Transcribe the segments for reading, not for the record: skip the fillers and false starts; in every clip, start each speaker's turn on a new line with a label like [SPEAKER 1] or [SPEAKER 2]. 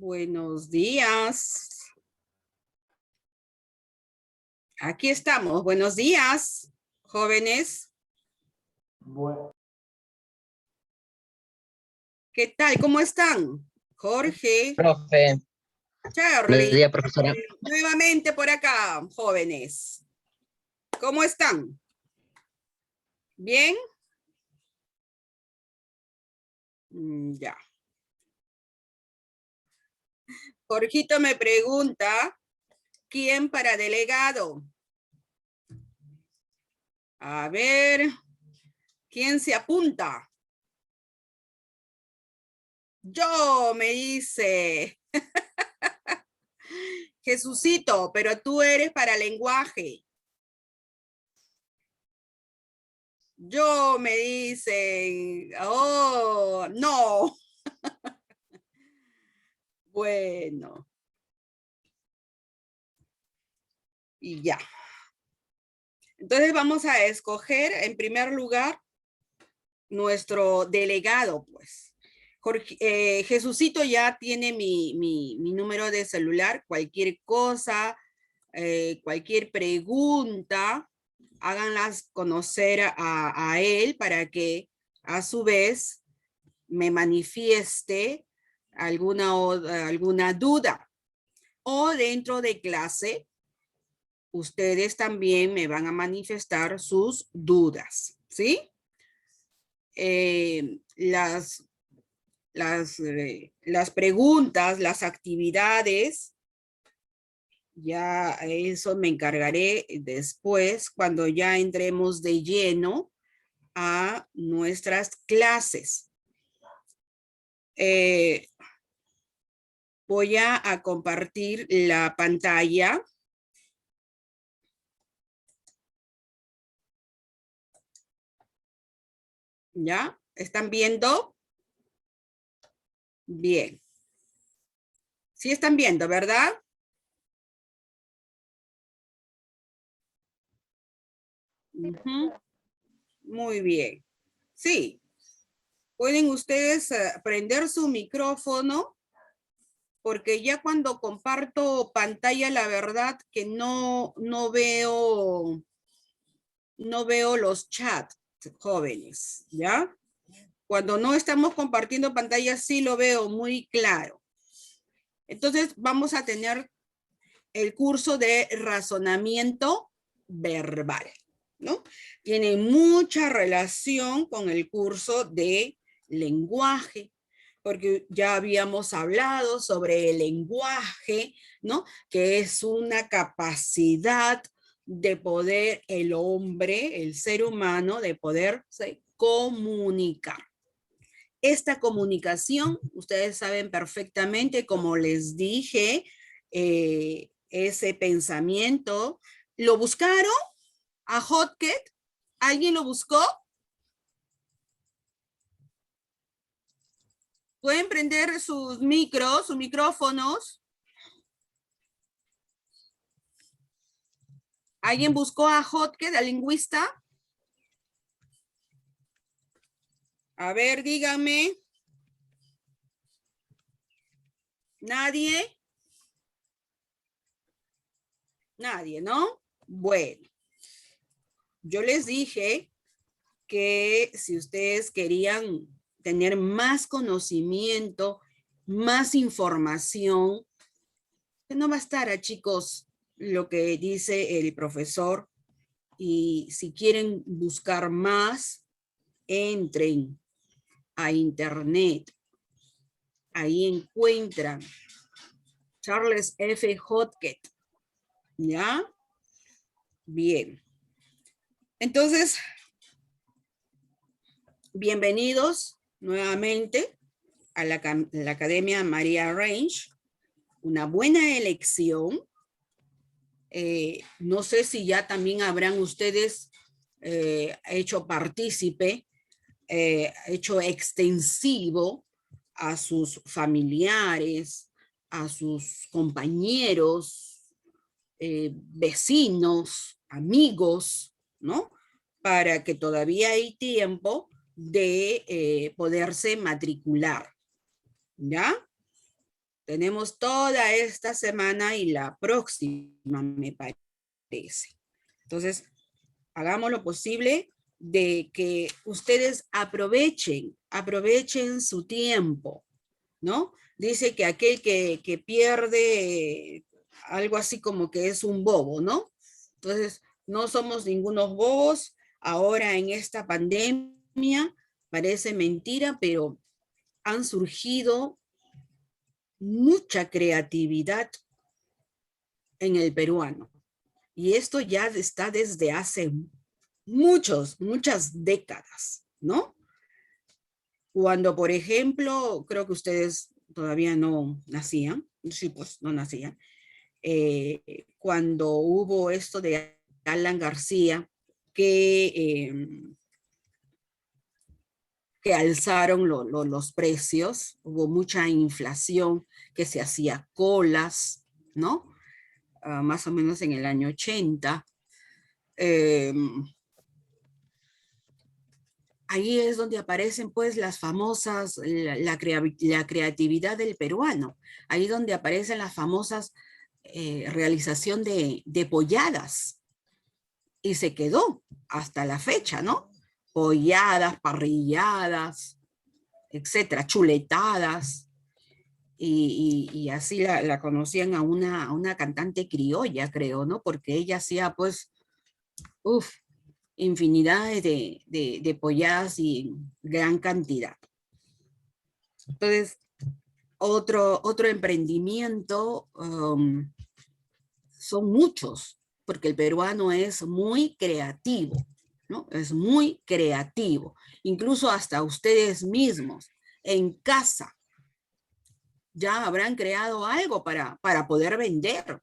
[SPEAKER 1] Buenos días. Aquí estamos. Buenos días, jóvenes.
[SPEAKER 2] Bueno.
[SPEAKER 1] ¿Qué tal? ¿Cómo están? Jorge,
[SPEAKER 3] Profe, buenos
[SPEAKER 1] Charlie,
[SPEAKER 3] días, profesora.
[SPEAKER 1] nuevamente por acá, jóvenes. ¿Cómo están? ¿Bien? Ya. Jorgito me pregunta, ¿quién para delegado? A ver, ¿quién se apunta? Yo, me dice. Jesucito, pero tú eres para lenguaje. Yo, me dicen. Oh, no. Bueno. Y ya. Entonces vamos a escoger en primer lugar nuestro delegado, pues. Jorge, Jesucito ya tiene mi número de celular. Cualquier cosa, cualquier pregunta, háganlas conocer a él para que a su vez me manifieste alguna duda. O dentro de clase, ustedes también me van a manifestar sus dudas, ¿sí? Las preguntas, las actividades, ya eso me encargaré después cuando ya entremos de lleno a nuestras clases. Voy a compartir la pantalla. ¿Ya? ¿Están viendo? Bien. Sí están viendo, ¿verdad? Muy bien. Sí. Pueden ustedes prender su micrófono, porque ya cuando comparto pantalla, la verdad que no veo los chats, jóvenes, ¿ya? Cuando no estamos compartiendo pantalla, sí lo veo muy claro. Entonces, vamos a tener el curso de razonamiento verbal, ¿no? Tiene mucha relación con el curso de lenguaje, porque ya habíamos hablado sobre el lenguaje, ¿no? Que es una capacidad de poder el hombre, el ser humano, de poderse comunicar. Esta comunicación, ustedes saben perfectamente, como les dije, ese pensamiento, ¿lo buscaron a Hotket? ¿Alguien lo buscó? ¿Pueden prender sus micrófonos? ¿Alguien buscó a Hotket, al lingüista? A ver, díganme. ¿Nadie? Nadie, ¿no? Bueno, yo les dije que si ustedes querían tener más conocimiento, más información, que no bastará, chicos, lo que dice el profesor, y si quieren buscar más, entren a internet. Ahí encuentran Charles F. Hotket, ¿ya? Bien. Entonces, bienvenidos nuevamente. a la Academia María Range, una buena elección. No sé si ya también habrán ustedes hecho partícipe, hecho extensivo a sus familiares, a sus compañeros, vecinos, amigos, ¿no? Para que todavía hay tiempo de poderse matricular, ¿ya? Tenemos toda esta semana y la próxima, me parece. Entonces, hagamos lo posible de que ustedes aprovechen su tiempo, ¿no? Dice que aquel que pierde algo así como que es un bobo, ¿no? Entonces, no somos ningunos bobos. Ahora en esta pandemia, parece mentira, pero han surgido mucha creatividad en el peruano. Y esto ya está desde hace muchas décadas, ¿no? Cuando, por ejemplo, creo que ustedes todavía no nacían, sí, pues no nacían, cuando hubo esto de Alan García, que alzaron los precios, hubo mucha inflación, que se hacía colas, ¿no? Más o menos en el año 80. Ahí es donde aparecen pues las famosas, la creatividad del peruano, ahí donde aparecen las famosas realización de polladas, y se quedó hasta la fecha, ¿no? Polladas, parrilladas, etcétera, chuletadas, y así la conocían a una cantante criolla, creo, ¿no? Porque ella hacía pues, infinidades de polladas y gran cantidad. Entonces, otro emprendimiento, son muchos, porque el peruano es muy creativo, ¿no? Es muy creativo. Incluso hasta ustedes mismos, en casa, ya habrán creado algo para poder vender.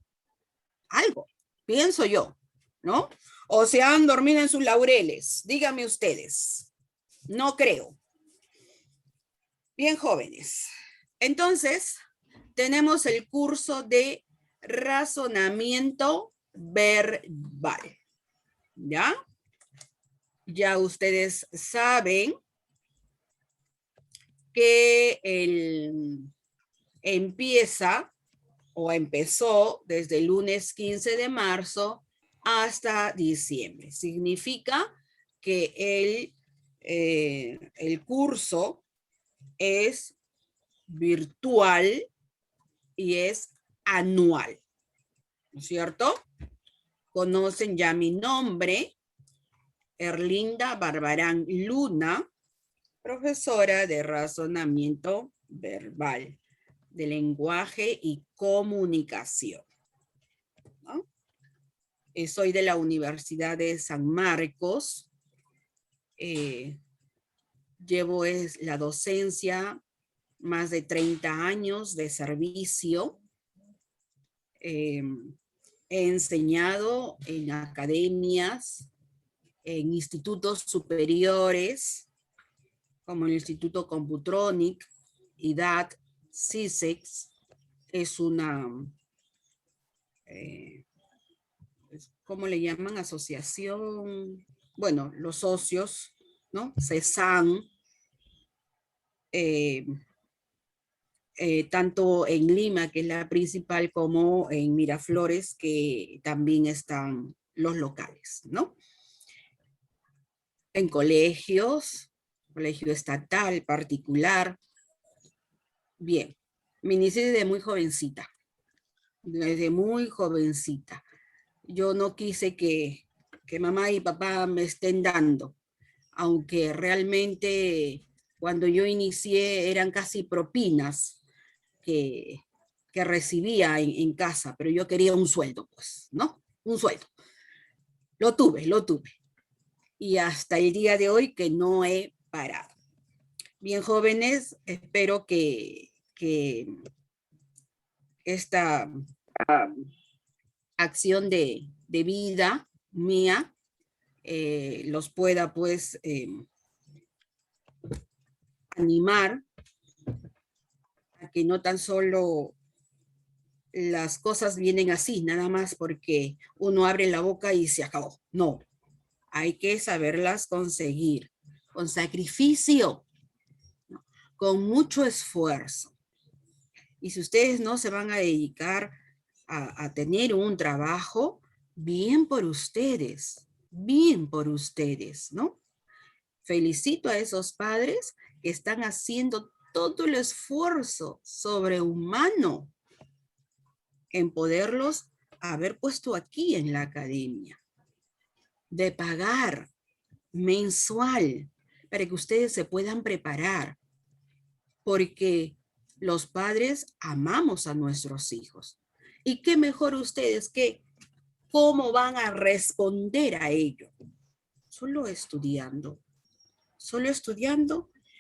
[SPEAKER 1] Algo, pienso yo, ¿no? O se han dormido en sus laureles. Díganme ustedes. No creo. Bien, jóvenes. Entonces, tenemos el curso de razonamiento verbal. ¿Ya? Ya ustedes saben que empieza o empezó desde el lunes 15 de marzo hasta diciembre. Significa que el curso es virtual y es anual, ¿no es cierto? Conocen ya mi nombre, Erlinda Barbarán Luna, profesora de razonamiento verbal, de lenguaje y comunicación, ¿no? Soy de la Universidad de San Marcos. Llevo la docencia más de 30 años de servicio. He enseñado en academias, en institutos superiores, como el Instituto Computronic, IDAT, CISEX. Es una, ¿cómo le llaman? Asociación, bueno, los socios, ¿no? CESAN, tanto en Lima, que es la principal, como en Miraflores, que también están los locales, ¿no? En colegios, colegio estatal, particular. Bien, me inicié desde muy jovencita, Yo no quise que mamá y papá me estén dando, aunque realmente cuando yo inicié eran casi propinas que recibía en casa, pero yo quería un sueldo, pues, ¿no? Un sueldo. Lo tuve. Y hasta el día de hoy que no he parado. Bien, jóvenes, espero que esta acción de vida mía los pueda pues animar a que no tan solo las cosas vienen así, nada más porque uno abre la boca y se acabó. No, hay que saberlas conseguir con sacrificio, ¿no? Con mucho esfuerzo. Y si ustedes no se van a dedicar a tener un trabajo, bien por ustedes, ¿no? Felicito a esos padres que están haciendo todo el esfuerzo sobrehumano en poderlos haber puesto aquí en la academia, de pagar mensual para que ustedes se puedan preparar, porque los padres amamos a nuestros hijos. ¿Y qué mejor ustedes que cómo van a responder a ello? Solo estudiando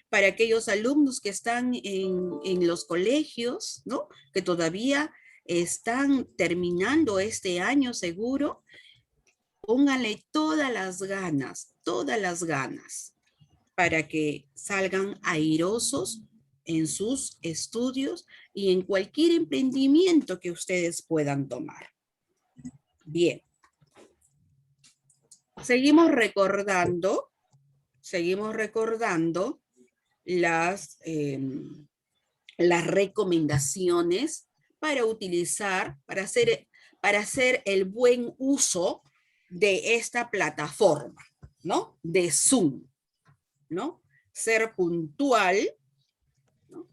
[SPEAKER 1] para aquellos alumnos que están en los colegios, ¿no? Que todavía están terminando este año seguro, pónganle todas las ganas, para que salgan airosos en sus estudios y en cualquier emprendimiento que ustedes puedan tomar. Bien. Seguimos recordando las recomendaciones para utilizar, para hacer el buen uso de esta plataforma, ¿no? De Zoom, ¿no? Ser puntual, ¿no?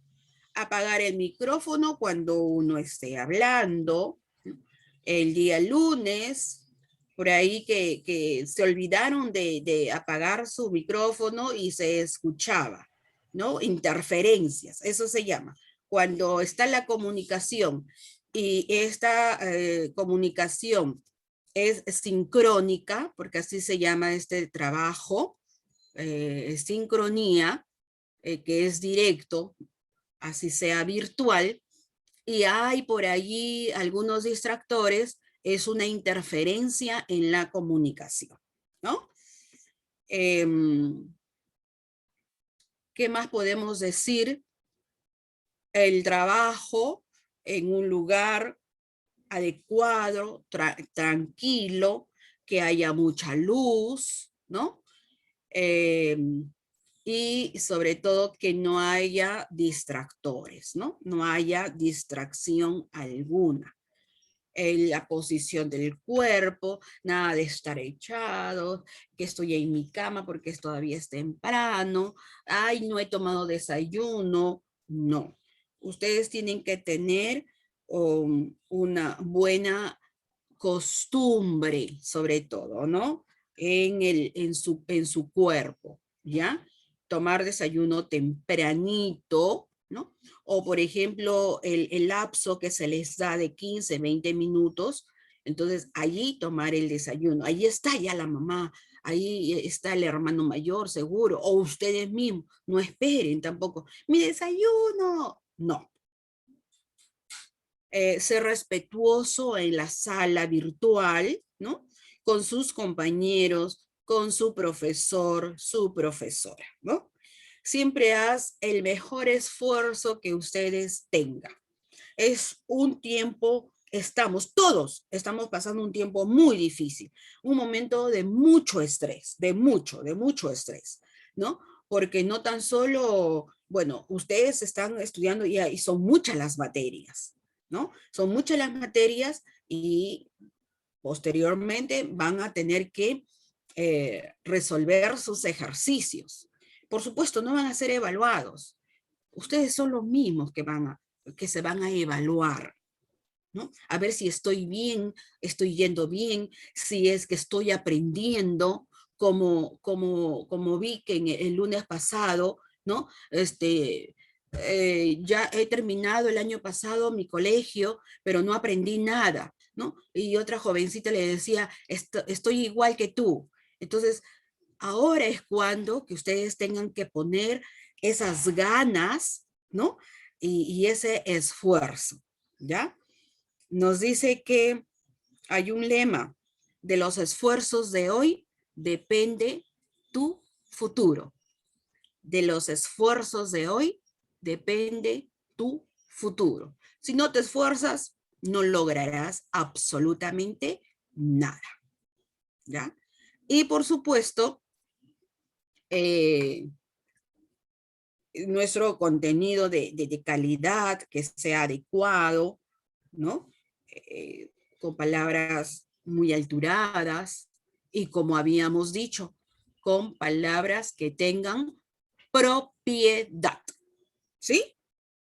[SPEAKER 1] Apagar el micrófono cuando uno esté hablando, ¿no? El día lunes, por ahí que se olvidaron de apagar su micrófono y se escuchaba, ¿no? Interferencias, eso se llama. Cuando está la comunicación y esta comunicación es sincrónica, porque así se llama este trabajo, sincronía, que es directo, así sea virtual, y hay por allí algunos distractores, es una interferencia en la comunicación, ¿no? ¿Qué más podemos decir? El trabajo en un lugar adecuado, tranquilo, que haya mucha luz, ¿no? Y sobre todo que no haya distractores, ¿no? No haya distracción alguna. La posición del cuerpo, nada de estar echado, que estoy en mi cama porque todavía es temprano, ay, no he tomado desayuno, no. Ustedes tienen que tener una buena costumbre, sobre todo, ¿no? En su cuerpo, ¿ya? Tomar desayuno tempranito, ¿no? O, por ejemplo, el lapso que se les da de 15, 20 minutos, entonces allí tomar el desayuno. Ahí está ya la mamá, ahí está el hermano mayor, seguro, o ustedes mismos, no esperen tampoco. Mi desayuno, no. Ser respetuoso en la sala virtual, ¿no? Con sus compañeros, con su profesor, su profesora, ¿no? Siempre haz el mejor esfuerzo que ustedes tengan. Es un tiempo, todos estamos pasando un tiempo muy difícil, un momento de mucho estrés, de mucho estrés, ¿no? Porque no tan solo, bueno, ustedes están estudiando y son muchas las materias, ¿no? Son muchas las materias y posteriormente van a tener que resolver sus ejercicios. Por supuesto, no van a ser evaluados. Ustedes son los mismos que se van a evaluar, ¿no? A ver si estoy bien, estoy yendo bien, si es que estoy aprendiendo, como vi que el lunes pasado, ¿no? Ya he terminado el año pasado mi colegio, pero no aprendí nada, ¿no? Y otra jovencita le decía, estoy igual que tú. Entonces, ahora es cuando que ustedes tengan que poner esas ganas, ¿no? Y ese esfuerzo, ¿ya? Nos dice que hay un lema: de los esfuerzos de hoy depende tu futuro. De los esfuerzos de hoy depende tu futuro. Si no te esfuerzas, no lograrás absolutamente nada, ¿ya? Y por supuesto, nuestro contenido de calidad, que sea adecuado, ¿no? Con palabras muy alturadas y, como habíamos dicho, con palabras que tengan propiedad, ¿sí?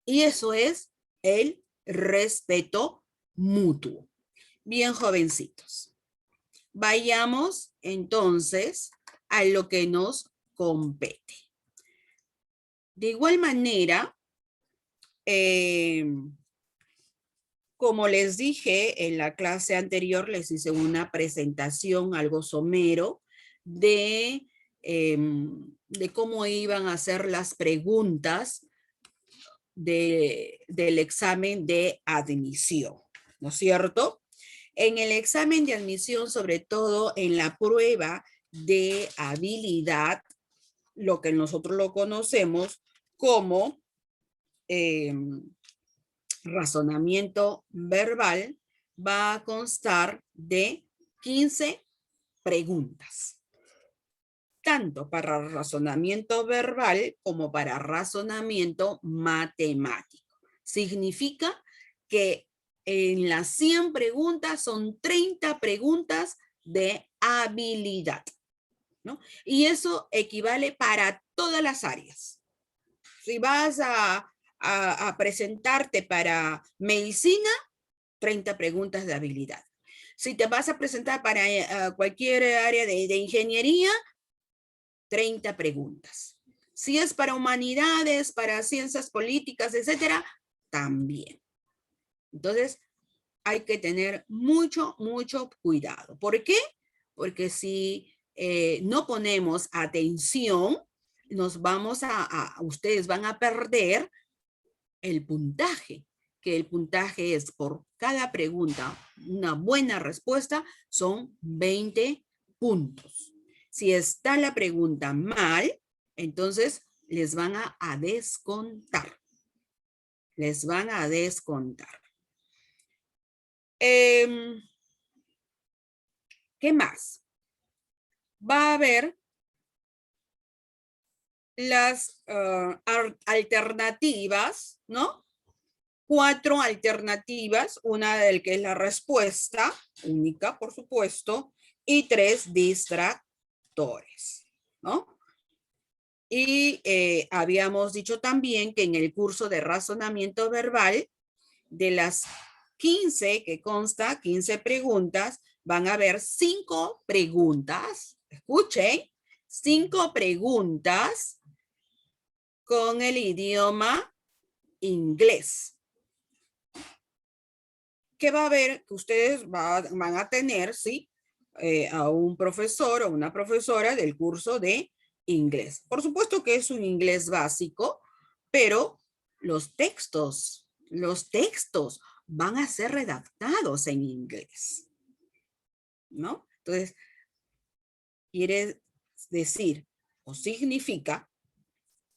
[SPEAKER 1] Y eso es el respeto mutuo. Bien, jovencitos. Vayamos entonces a lo que nos compete. De igual manera, como les dije en la clase anterior, les hice una presentación algo somero de cómo iban a ser las preguntas del examen de admisión, ¿no es cierto? En el examen de admisión, sobre todo en la prueba de habilidad, lo que nosotros lo conocemos como razonamiento verbal, va a constar de 15 preguntas, tanto para razonamiento verbal como para razonamiento matemático. Significa que en las 100 preguntas son 30 preguntas de habilidad, ¿no? Y eso equivale para todas las áreas. Si vas a presentarte para medicina, 30 preguntas de habilidad. Si te vas a presentar para cualquier área de ingeniería, 30 preguntas. Si es para humanidades, para ciencias políticas, etcétera, también. Entonces, hay que tener mucho, mucho cuidado. ¿Por qué? Porque si no ponemos atención, ustedes van a perder el puntaje, que el puntaje es por cada pregunta, una buena respuesta, son 20 puntos. Si está la pregunta mal, entonces les van a descontar. Les van a descontar. ¿Qué más? Va a haber las alternativas, ¿no? 4 alternativas, una del que es la respuesta única, por supuesto, y 3 distractores, ¿no? Y habíamos dicho también que en el curso de razonamiento verbal, de las 15 que consta, 15 preguntas, van a haber 5 preguntas, escuchen, 5 preguntas con el idioma inglés. ¿Qué va a haber? Que ustedes van a tener, ¿sí? A un profesor o una profesora del curso de inglés. Por supuesto que es un inglés básico, pero los textos van a ser redactados en inglés, ¿no? Entonces, quiere decir o significa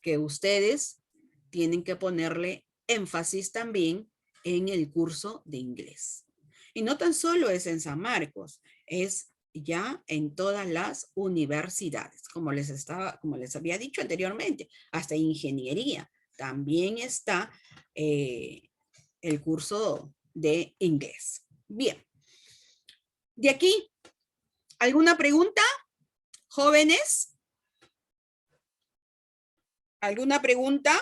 [SPEAKER 1] que ustedes tienen que ponerle énfasis también en el curso de inglés. Y no tan solo es en San Marcos, es ya en todas las universidades, como les había dicho anteriormente, hasta ingeniería. También está el curso de inglés. Bien. De aquí, ¿alguna pregunta, jóvenes? ¿Alguna pregunta?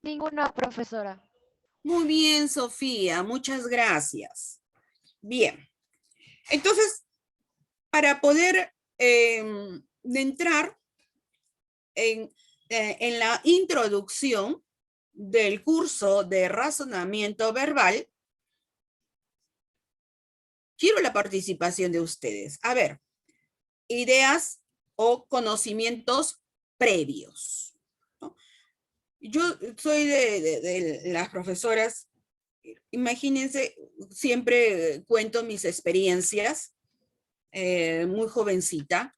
[SPEAKER 3] Ninguna, profesora.
[SPEAKER 1] Muy bien, Sofía, muchas gracias. Bien, entonces, para poder entrar en la introducción del curso de razonamiento verbal, quiero la participación de ustedes. A ver, ideas o conocimientos previos, ¿no? Yo soy de las profesoras, imagínense, siempre cuento mis experiencias, muy jovencita,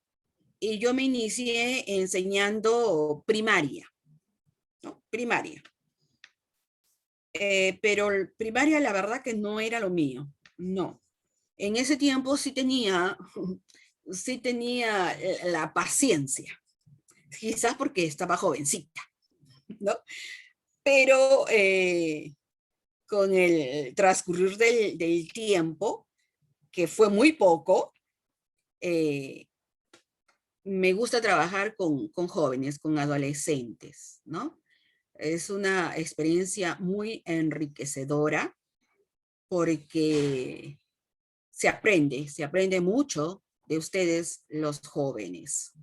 [SPEAKER 1] y yo me inicié enseñando primaria, ¿no? Primaria. Pero primaria la verdad que no era lo mío, no. En ese tiempo sí tenía la paciencia, quizás porque estaba jovencita, ¿no? Pero con el transcurrir del tiempo, que fue muy poco, me gusta trabajar con jóvenes, con adolescentes, ¿no? Es una experiencia muy enriquecedora porque se aprende mucho de ustedes los jóvenes.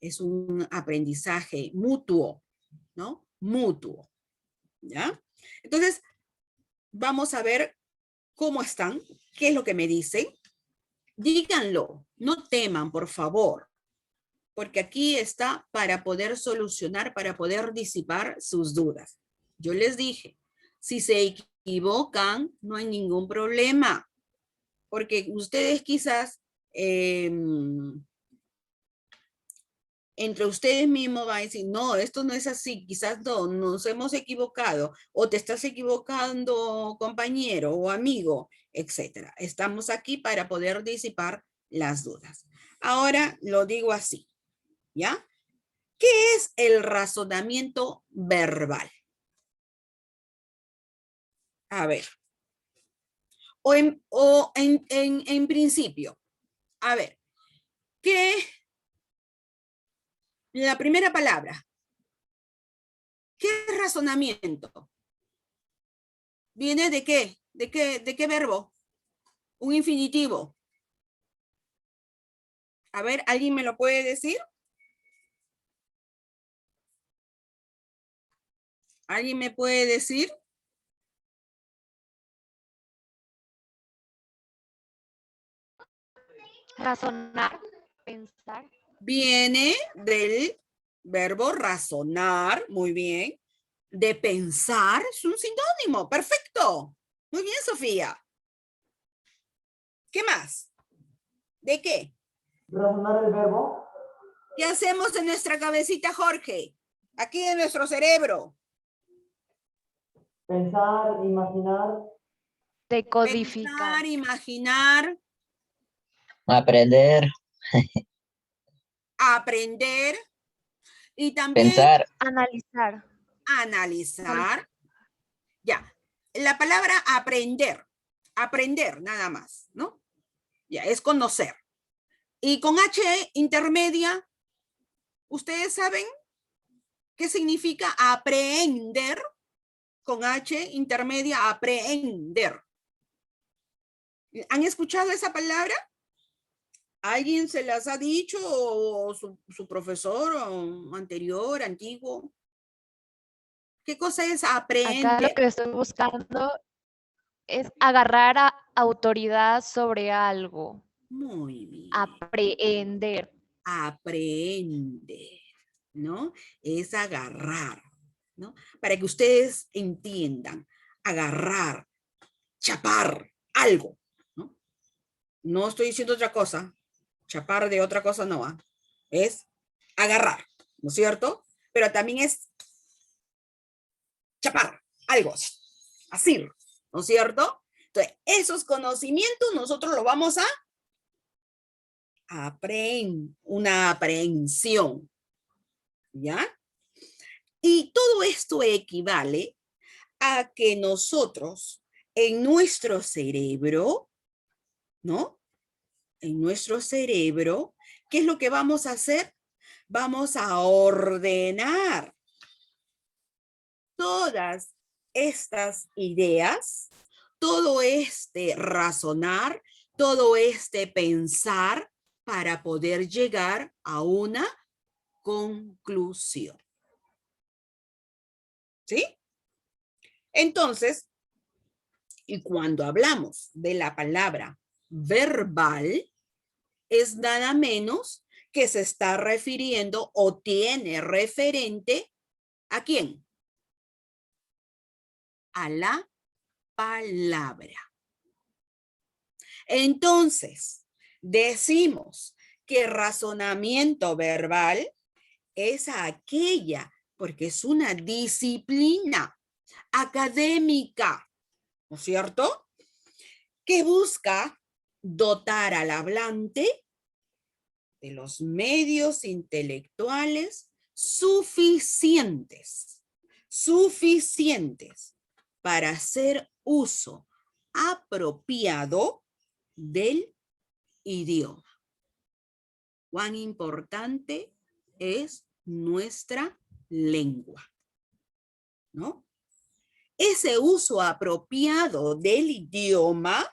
[SPEAKER 1] Es un aprendizaje mutuo, ¿no? Mutuo, ¿ya? Entonces, vamos a ver cómo están, qué es lo que me dicen. Díganlo, no teman, por favor, porque aquí está para poder solucionar, para poder disipar sus dudas. Yo les dije, si se equivocan, no hay ningún problema, porque ustedes quizás entre ustedes mismos van a decir, no, esto no es así, quizás no, nos hemos equivocado, o te estás equivocando, compañero o amigo, etcétera. Estamos aquí para poder disipar las dudas. Ahora lo digo así, ¿ya? ¿Qué es el razonamiento verbal? A ver, en principio, a ver, ¿qué? La primera palabra, ¿qué es razonamiento? ¿Viene de qué? ¿De qué verbo? Un infinitivo. A ver, ¿alguien me lo puede decir? ¿Alguien me puede decir?
[SPEAKER 3] Razonar, pensar.
[SPEAKER 1] Viene del verbo razonar, muy bien. De pensar, es un sinónimo, perfecto. Muy bien, Sofía. ¿Qué más? ¿De qué?
[SPEAKER 2] Razonar el verbo.
[SPEAKER 1] ¿Qué hacemos en nuestra cabecita, Jorge? Aquí en nuestro cerebro.
[SPEAKER 2] Pensar, imaginar.
[SPEAKER 3] Decodificar.
[SPEAKER 1] Pensar, imaginar,
[SPEAKER 4] Aprender,
[SPEAKER 1] aprender y también
[SPEAKER 4] pensar,
[SPEAKER 3] Analizar.
[SPEAKER 1] analizar. Ya, la palabra aprender nada más, ¿no? Ya, es conocer. Y con H intermedia, ¿ustedes saben qué significa aprender? Con H intermedia, aprender. ¿Han escuchado esa palabra? ¿Alguien se las ha dicho o su profesor o anterior, antiguo? ¿Qué cosa es
[SPEAKER 3] Acá lo
[SPEAKER 1] aprender?
[SPEAKER 3] que estoy buscando es agarrar a autoridad sobre algo.
[SPEAKER 1] Muy bien.
[SPEAKER 3] Aprehender.
[SPEAKER 1] Aprender, ¿no? Es agarrar, ¿no? Para que ustedes entiendan, agarrar, chapar algo, ¿no? No estoy diciendo otra cosa, chapar de otra cosa no, ¿eh? Es agarrar, ¿no es cierto? Pero también es chapar algo, así, ¿no es cierto? Entonces, esos conocimientos nosotros los vamos a aprender, una aprehensión, ¿ya? Y todo esto equivale a que nosotros en nuestro cerebro, ¿no? En nuestro cerebro, ¿qué es lo que vamos a hacer? Vamos a ordenar todas estas ideas, todo este razonar, todo este pensar para poder llegar a una conclusión. ¿Sí? Entonces, y cuando hablamos de la palabra verbal, es nada menos que se está refiriendo o tiene referente ¿a quién? A la palabra. Entonces, decimos que razonamiento verbal es aquella, porque es una disciplina académica, ¿no es cierto? Que busca dotar al hablante de los medios intelectuales suficientes para hacer uso apropiado del idioma. Cuán importante es nuestra lengua, ¿no? Ese uso apropiado del idioma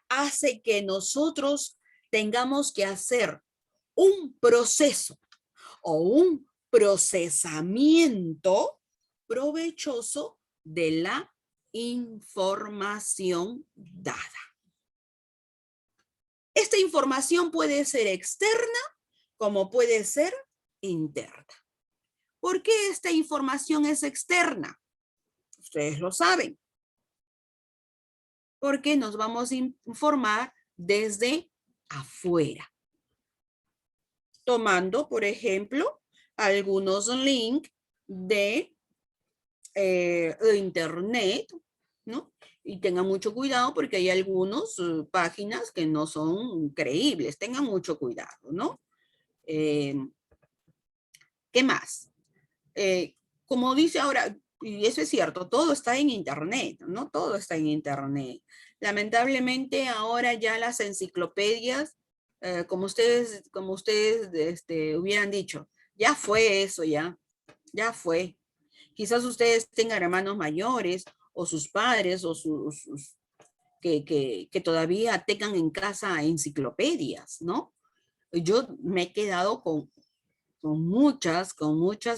[SPEAKER 1] hace que nosotros tengamos que hacer un proceso o un procesamiento provechoso de la información dada. Esta información puede ser externa como puede ser interna. ¿Por qué esta información es externa? Ustedes lo saben. Porque nos vamos a informar desde afuera. Tomando, por ejemplo, algunos links de internet, ¿no? Y tengan mucho cuidado porque hay algunas páginas que no son creíbles. Tengan mucho cuidado, ¿no? ¿Qué más? Como dice ahora, y eso es cierto, todo está en internet, ¿no? Todo está en internet. Lamentablemente ahora ya las enciclopedias, como ustedes hubieran dicho, ya fue eso, ya fue. Quizás ustedes tengan hermanos mayores o sus padres o que todavía tengan en casa enciclopedias, ¿no? Yo me he quedado con muchas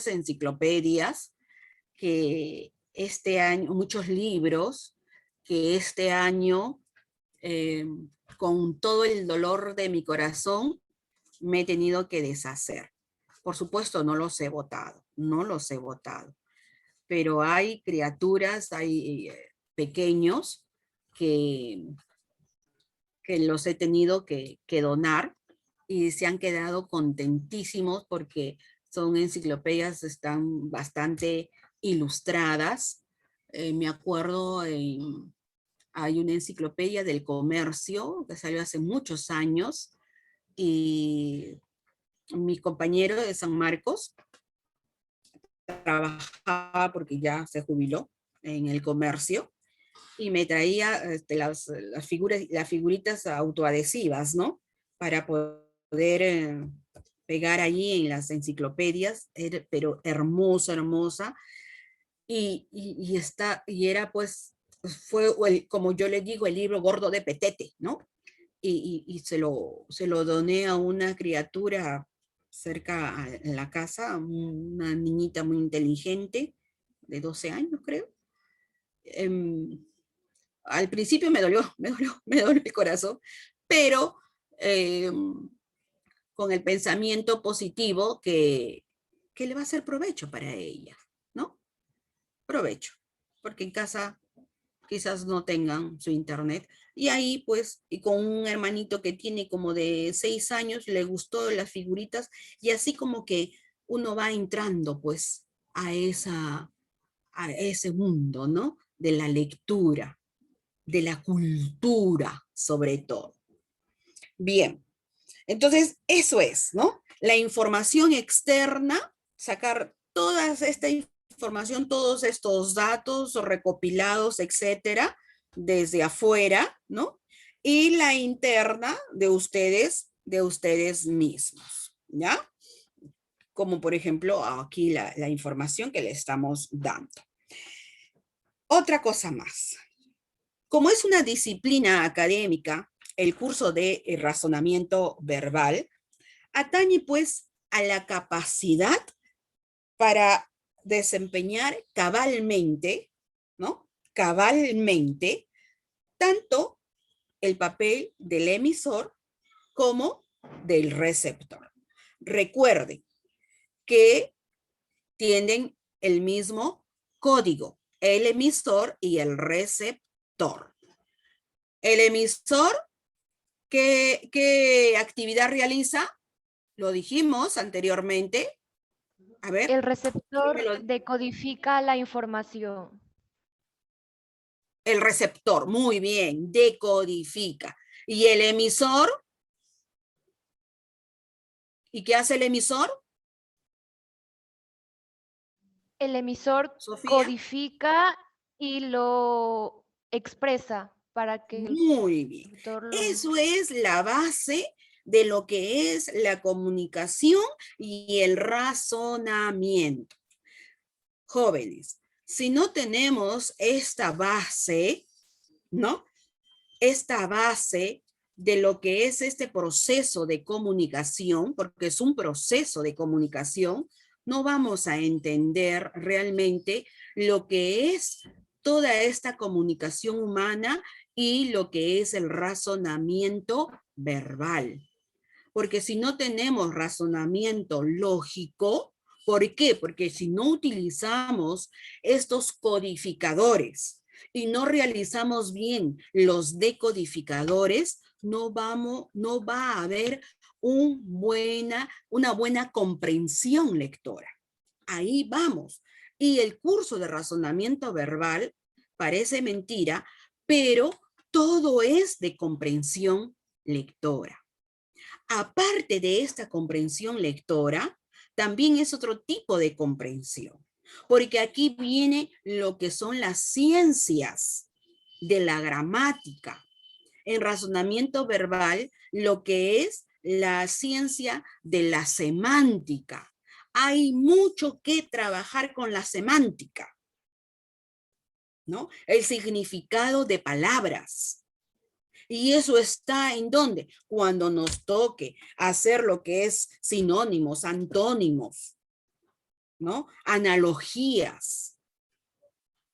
[SPEAKER 1] enciclopedias que este año, muchos libros que este año, con todo el dolor de mi corazón, me he tenido que deshacer. Por supuesto, no los he votado, pero hay criaturas, hay pequeños que los he tenido que donar y se han quedado contentísimos porque son enciclopedias, están bastante ilustradas. Me acuerdo, hay una enciclopedia del comercio que salió hace muchos años y mi compañero de San Marcos trabajaba porque ya se jubiló en el comercio y me traía las figuritas autoadhesivas, ¿no? Para poder pegar allí en las enciclopedias, pero hermosa, y era pues, fue como yo le digo, el libro gordo de Petete, ¿no? Y se lo doné a una criatura cerca en la casa, una niñita muy inteligente, de 12 años creo. Al principio me dolió el corazón, pero con el pensamiento positivo que le va a hacer provecho para ella, ¿no? Provecho, porque en casa quizás no tengan su internet. Y ahí, pues, y con un hermanito que tiene como de 6 años, le gustó las figuritas, y así como que uno va entrando, pues, a ese mundo, ¿no? De la lectura, de la cultura, sobre todo. Bien, entonces eso es, ¿no? La información externa, sacar toda esta información, todos estos datos recopilados, etcétera, desde afuera, ¿no? Y la interna de ustedes mismos, ¿ya? Como por ejemplo aquí la información que le estamos dando. Otra cosa más. Como es una disciplina académica, el curso de razonamiento verbal atañe pues a la capacidad para desempeñar cabalmente, ¿no? Cabalmente, tanto el papel del emisor como del receptor. Recuerden que tienen el mismo código, el emisor y el receptor. El emisor, ¿qué actividad realiza? Lo dijimos anteriormente. A ver.
[SPEAKER 3] El receptor
[SPEAKER 1] dímelo.
[SPEAKER 3] decodifica la información.
[SPEAKER 1] El receptor, muy bien, decodifica. ¿Y el emisor? ¿Y qué hace el emisor?
[SPEAKER 3] El emisor
[SPEAKER 1] Sofía.
[SPEAKER 3] codifica y lo expresa para que el
[SPEAKER 1] Muy bien.
[SPEAKER 3] receptor lo...
[SPEAKER 1] Eso es la base de lo que es la comunicación y el razonamiento. Jóvenes, si no tenemos esta base, ¿no? Esta base de lo que es este proceso de comunicación, porque es un proceso de comunicación, no vamos a entender realmente lo que es toda esta comunicación humana y lo que es el razonamiento verbal. Porque si no tenemos razonamiento lógico, ¿por qué? Porque si no utilizamos estos codificadores y no realizamos bien los decodificadores, no va a haber una buena comprensión lectora. Ahí vamos. Y el curso de razonamiento verbal parece mentira, pero todo es de comprensión lectora. Aparte de esta comprensión lectora, también es otro tipo de comprensión, porque aquí viene lo que son las ciencias de la gramática. En razonamiento verbal, lo que es la ciencia de la semántica. Hay mucho que trabajar con la semántica, ¿no? El significado de palabras. Y eso está en dónde? Cuando nos toque hacer lo que es sinónimos, antónimos, ¿no? Analogías.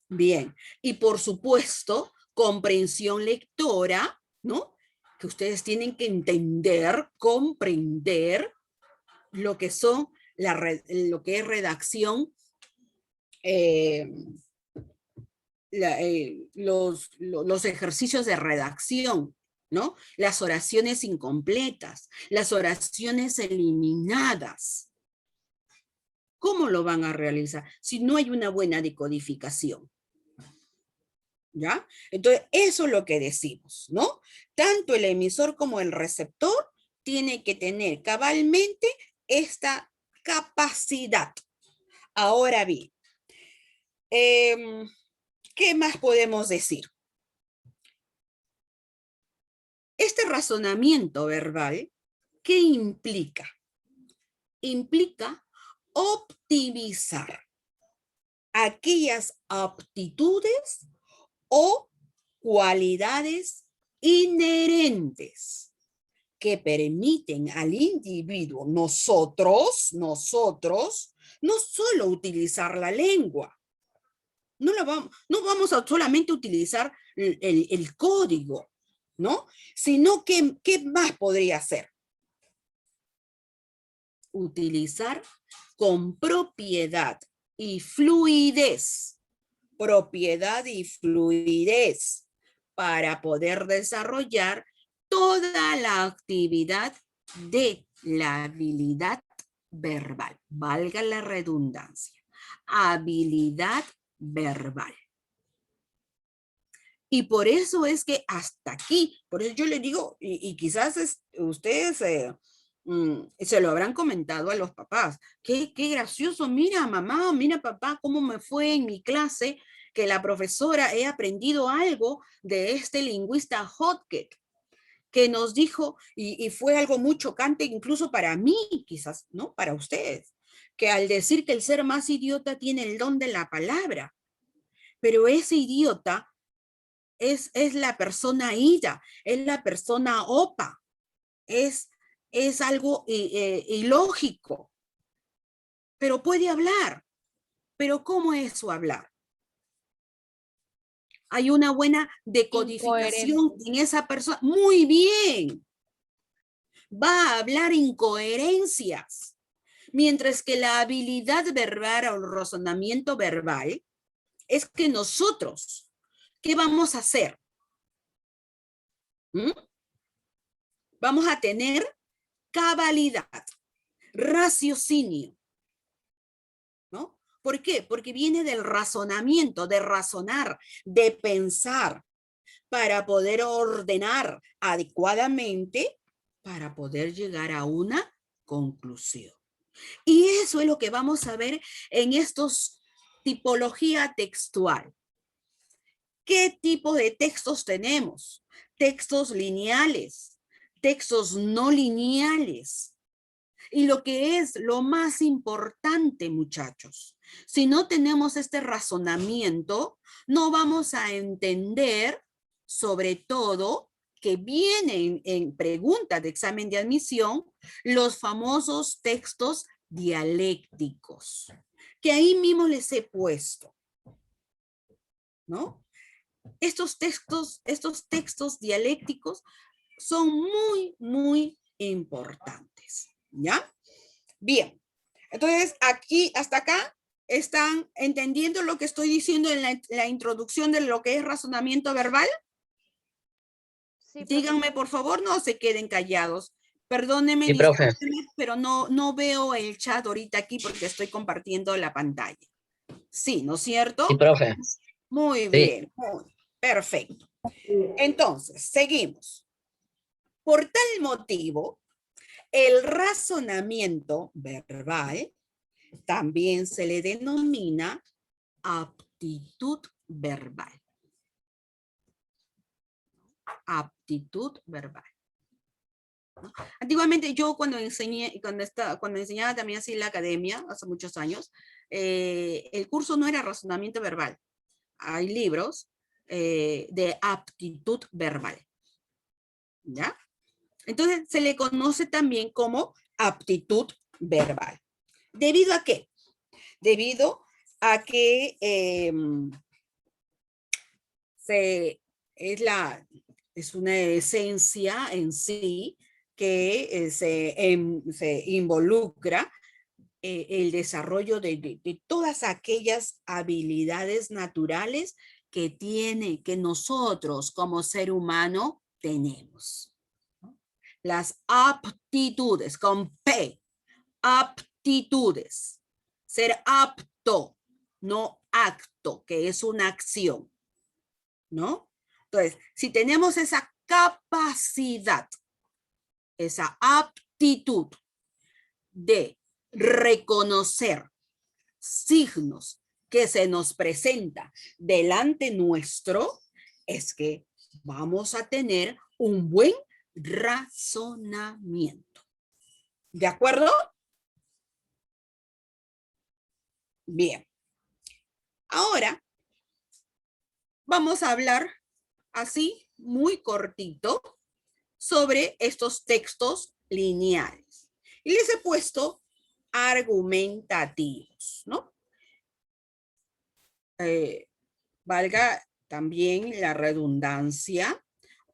[SPEAKER 1] Bien. Y por supuesto, comprensión lectora, ¿no? Que ustedes tienen que entender, comprender lo que son lo que es redacción, los ejercicios de redacción, ¿no? Las oraciones incompletas, las oraciones eliminadas. ¿Cómo lo van a realizar si no hay una buena decodificación? ¿Ya? Entonces, eso es lo que decimos, ¿no? Tanto el emisor como el receptor tiene que tener cabalmente esta capacidad. Ahora bien, ¿qué más podemos decir? Este razonamiento verbal, ¿qué implica? Implica optimizar aquellas aptitudes o cualidades inherentes que permiten al individuo, nosotros, no solo utilizar la lengua, no vamos a solamente utilizar el código, ¿no? Sino que, ¿qué más podría ser? Utilizar con propiedad y fluidez, para poder desarrollar toda la actividad de la habilidad verbal, valga la redundancia, habilidad verbal. Y por eso es que hasta aquí, por eso yo le digo, y quizás ustedes se lo habrán comentado a los papás, qué gracioso, mira mamá, mira papá, cómo me fue en mi clase, que la profesora he aprendido algo de este lingüista Hodgkin, que nos dijo, y fue algo muy chocante incluso para mí, quizás, ¿no? Para ustedes, que al decir que el ser más idiota tiene el don de la palabra, pero ese idiota es la persona ida, es la persona opa, es algo ilógico, pero puede hablar. Pero ¿cómo es su hablar? Hay una buena decodificación
[SPEAKER 3] Incoherente.
[SPEAKER 1] en esa persona. Muy bien. va a hablar incoherencias. Mientras que la habilidad verbal o el razonamiento verbal es que nosotros, ¿qué vamos a hacer? Vamos a tener cabalidad, raciocinio, ¿no? ¿Por qué? Porque viene del razonamiento, de razonar, de pensar, para poder ordenar adecuadamente, para poder llegar a una conclusión. Y eso es lo que vamos a ver en estos tipología textual. ¿Qué tipo de textos tenemos? Textos lineales, textos no lineales. Y lo que es lo más importante, muchachos, si no tenemos este razonamiento, no vamos a entender, sobre todo, que vienen en preguntas de examen de admisión, los famosos textos dialécticos, que ahí mismo les he puesto, ¿no? Estos textos dialécticos son muy, muy importantes, ¿ya? Bien, entonces aquí, hasta acá, ¿están entendiendo lo que estoy diciendo en la introducción de lo que es razonamiento verbal?
[SPEAKER 3] Sí,
[SPEAKER 1] Díganme, por favor, no se queden callados. Perdónenme,
[SPEAKER 4] Sí, profe.
[SPEAKER 1] pero no veo el chat ahorita aquí porque estoy compartiendo la pantalla. Sí, ¿no es cierto?
[SPEAKER 4] Sí, profe.
[SPEAKER 1] Muy
[SPEAKER 4] Sí.
[SPEAKER 1] bien, perfecto. Entonces, seguimos. Por tal motivo, el razonamiento verbal también se le denomina aptitud verbal. Aptitud verbal. ¿No? Antiguamente yo cuando enseñaba también así en la academia, hace muchos años, el curso no era razonamiento verbal. Hay libros de aptitud verbal. ¿Ya? Entonces se le conoce también como aptitud verbal. ¿Debido a qué? Debido a que es una esencia en sí que se involucra el desarrollo de todas aquellas habilidades naturales que nosotros como ser humano tenemos. Las aptitudes, con P, aptitudes. Ser apto, no acto, que es una acción, ¿no? Entonces, si tenemos esa capacidad, esa aptitud de reconocer signos que se nos presenta delante nuestro, es que vamos a tener un buen razonamiento. ¿De acuerdo? Bien. Ahora vamos a hablar así, muy cortito, sobre estos textos lineales. Y les he puesto argumentativos, ¿no? Valga también la redundancia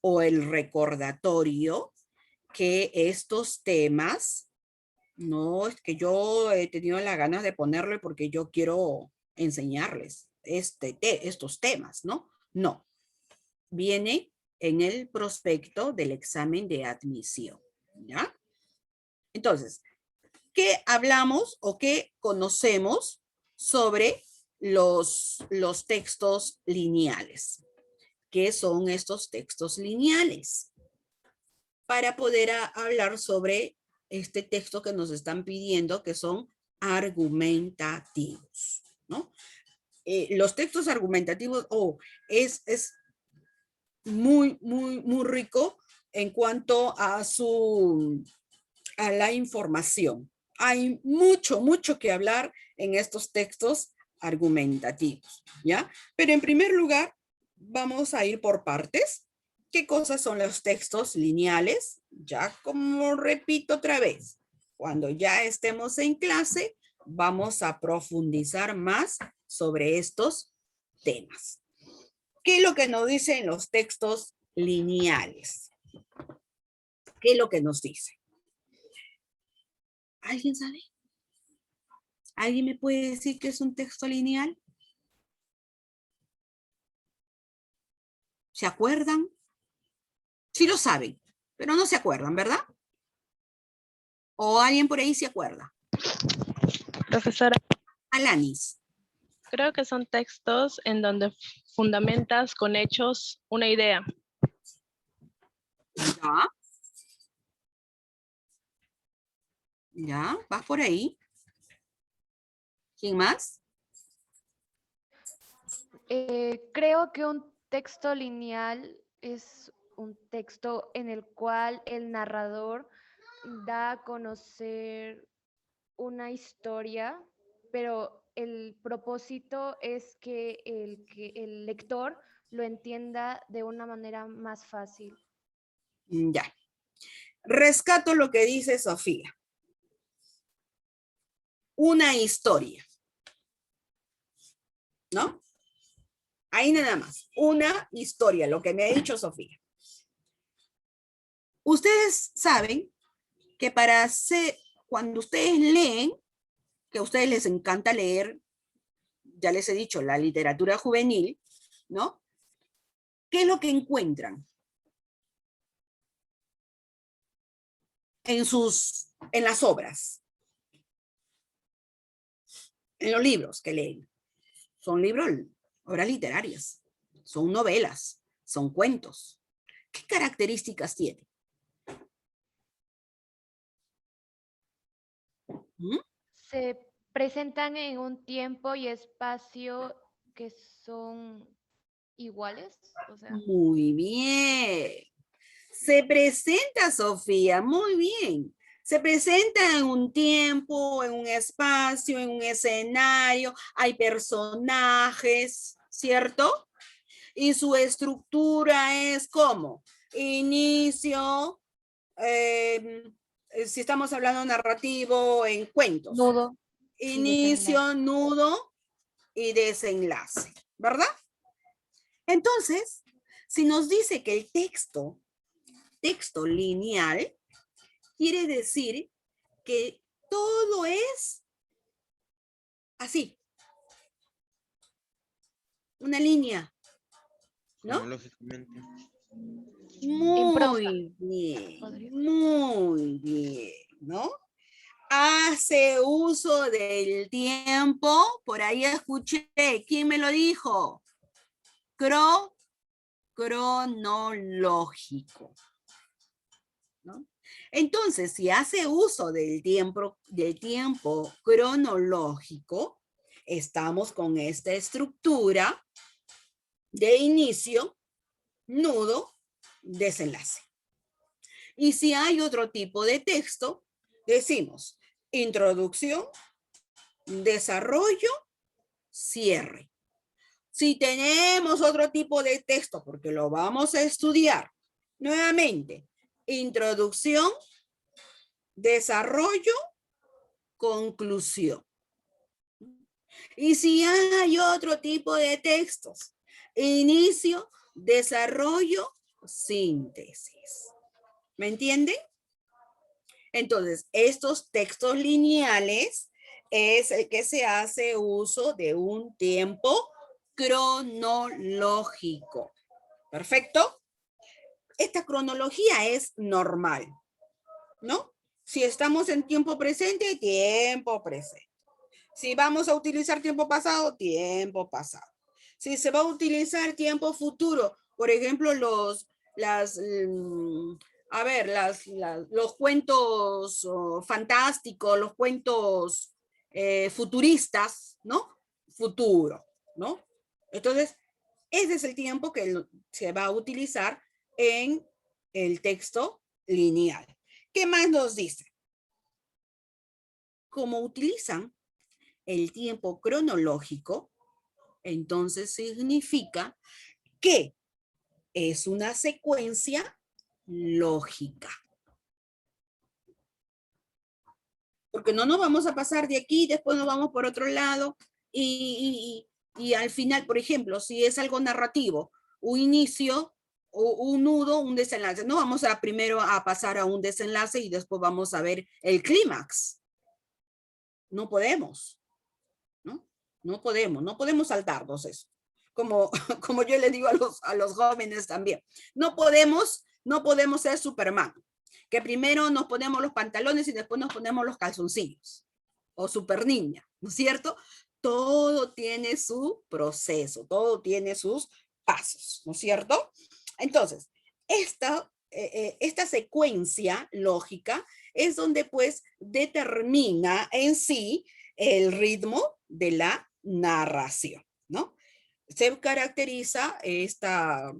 [SPEAKER 1] o el recordatorio que estos temas, no es que yo he tenido las ganas de ponerle porque yo quiero enseñarles estos temas, ¿no? No, viene en el prospecto del examen de admisión, ¿ya? Entonces, ¿qué hablamos o qué conocemos sobre los textos lineales? ¿Qué son estos textos lineales? Para poder hablar sobre este texto que nos están pidiendo, que son argumentativos, ¿no? Los textos argumentativos, es muy rico en cuanto a la información. Hay mucho que hablar en estos textos argumentativos, ¿ya? Pero en primer lugar, vamos a ir por partes. ¿Qué cosas son los textos lineales? Ya como repito otra vez, cuando ya estemos en clase, vamos a profundizar más sobre estos temas. ¿Qué es lo que nos dicen los textos lineales? ¿Qué es lo que nos dice? ¿Alguien sabe? ¿Alguien me puede decir qué es un texto lineal? ¿Se acuerdan? Sí lo saben, pero no se acuerdan, ¿verdad? ¿O alguien por ahí se acuerda?
[SPEAKER 4] Profesora,
[SPEAKER 1] Alanis.
[SPEAKER 4] creo que son textos en donde fundamentas con hechos una idea.
[SPEAKER 1] ¿Ya? ¿Ya? ¿Vas por ahí? ¿Quién más?
[SPEAKER 3] Creo que un texto lineal es un texto en el cual el narrador da a conocer una historia, pero el propósito es que el lector lo entienda de una manera más fácil.
[SPEAKER 1] Ya. Rescato lo que dice Sofía. Una historia. ¿No? Ahí nada más. Una historia, lo que me ha dicho Sofía. Ustedes saben que cuando ustedes leen, que a ustedes les encanta leer, ya les he dicho, la literatura juvenil, ¿no? ¿Qué es lo que encuentran? En las obras, en los libros que leen. Son obras literarias, son novelas, son cuentos. ¿Qué características tienen? ¿Mm?
[SPEAKER 3] Se presentan en un tiempo y espacio que son iguales, o sea,
[SPEAKER 1] Muy bien. Se presenta, Sofía, muy bien. Se presenta en un tiempo, en un espacio, en un escenario, hay personajes, ¿cierto? Y su estructura es como inicio, si estamos hablando narrativo en cuentos,
[SPEAKER 3] nudo y desenlace.
[SPEAKER 1] inicio, nudo y desenlace, ¿verdad? Entonces, si nos dice que el texto lineal, quiere decir que todo es así, una línea, ¿no?
[SPEAKER 5] Cronológicamente.
[SPEAKER 3] En prosa.
[SPEAKER 1] Muy bien, ¿no? Hace uso del tiempo, por ahí escuché, ¿quién me lo dijo? Cronológico, ¿no? Entonces, si hace uso del tiempo cronológico, estamos con esta estructura de inicio, nudo, desenlace. Y si hay otro tipo de texto, decimos introducción, desarrollo, cierre. Si tenemos otro tipo de texto, porque lo vamos a estudiar nuevamente, introducción, desarrollo, conclusión. Y si hay otro tipo de textos, inicio, desarrollo, síntesis. ¿Me entienden? Entonces, estos textos lineales es el que se hace uso de un tiempo cronológico. ¿Perfecto? Esta cronología es normal, ¿no? Si estamos en tiempo presente, tiempo presente. Si vamos a utilizar tiempo pasado, tiempo pasado. Si se va a utilizar tiempo futuro, por ejemplo, los cuentos fantásticos, los cuentos futuristas, ¿no? Futuro, ¿no? Entonces, ese es el tiempo que se va a utilizar en el texto lineal. ¿Qué más nos dice? Como utilizan el tiempo cronológico, entonces significa que es una secuencia lógica. Porque no nos vamos a pasar de aquí, después nos vamos por otro lado y al final, por ejemplo, si es algo narrativo, un inicio, un nudo, un desenlace. No vamos a primero a pasar a un desenlace y después vamos a ver el clímax. no podemos, ¿no? No podemos saltarnos eso. Como, como yo le digo a los jóvenes también. No podemos ser Superman, que primero nos ponemos los pantalones y después nos ponemos los calzoncillos. O Super Niña, ¿no es cierto? Todo tiene su proceso, todo tiene sus pasos, ¿no es cierto? Entonces, esta secuencia lógica es donde pues determina en sí el ritmo de la narración, ¿no? Se caracteriza esta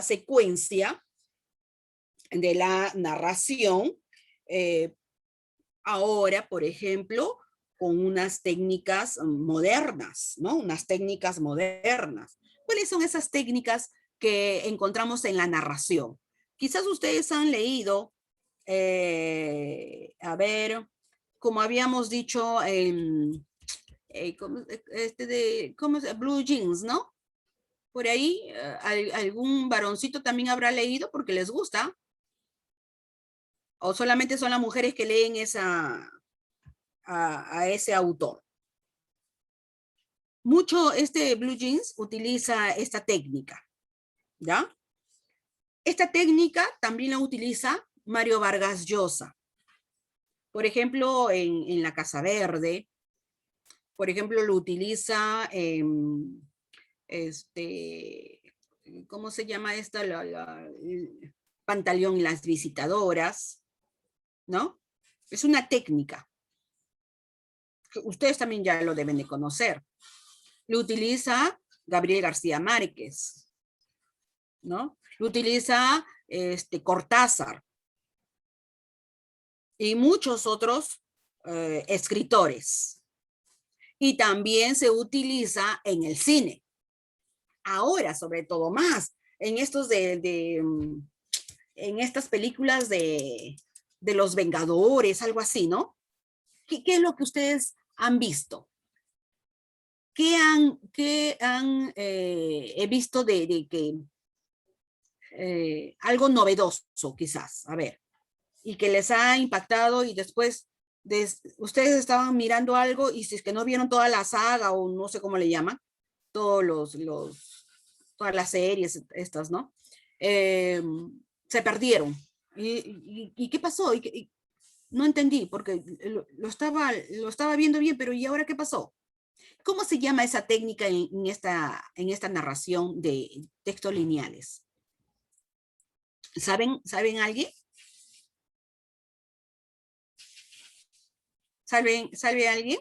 [SPEAKER 1] secuencia de la narración ahora, por ejemplo, con unas técnicas modernas, ¿no? Unas técnicas modernas. ¿Cuáles son esas técnicas que encontramos en la narración? Quizás ustedes han leído, a ver, como habíamos dicho, ¿cómo es? Blue Jeans, ¿no? Por ahí, algún varoncito también habrá leído porque les gusta. O solamente son las mujeres que leen a ese autor. Mucho Blue Jeans utiliza esta técnica, ¿ya? Esta técnica también la utiliza Mario Vargas Llosa. Por ejemplo, en La Casa Verde. Por ejemplo, lo utiliza ¿cómo se llama esta? Pantaleón y las visitadoras, ¿no? Es una técnica. Ustedes también ya lo deben de conocer. Lo utiliza Gabriel García Márquez, ¿no? Lo utiliza Cortázar y muchos otros escritores. Y también se utiliza en el cine. Ahora, sobre todo más, en estos en estas películas de los Vengadores, algo así, ¿no? ¿Qué es lo que ustedes han visto? ¿Qué han visto de que algo novedoso, quizás? A ver, y que les ha impactado y después ustedes estaban mirando algo y si es que no vieron toda la saga o no sé cómo le llaman, todas las series estas, ¿no? Se perdieron. ¿Y qué pasó? No entendí porque lo estaba viendo bien, pero ¿y ahora qué pasó? ¿Cómo se llama esa técnica en esta narración de textos lineales? ¿Saben alguien? ¿Sabe alguien?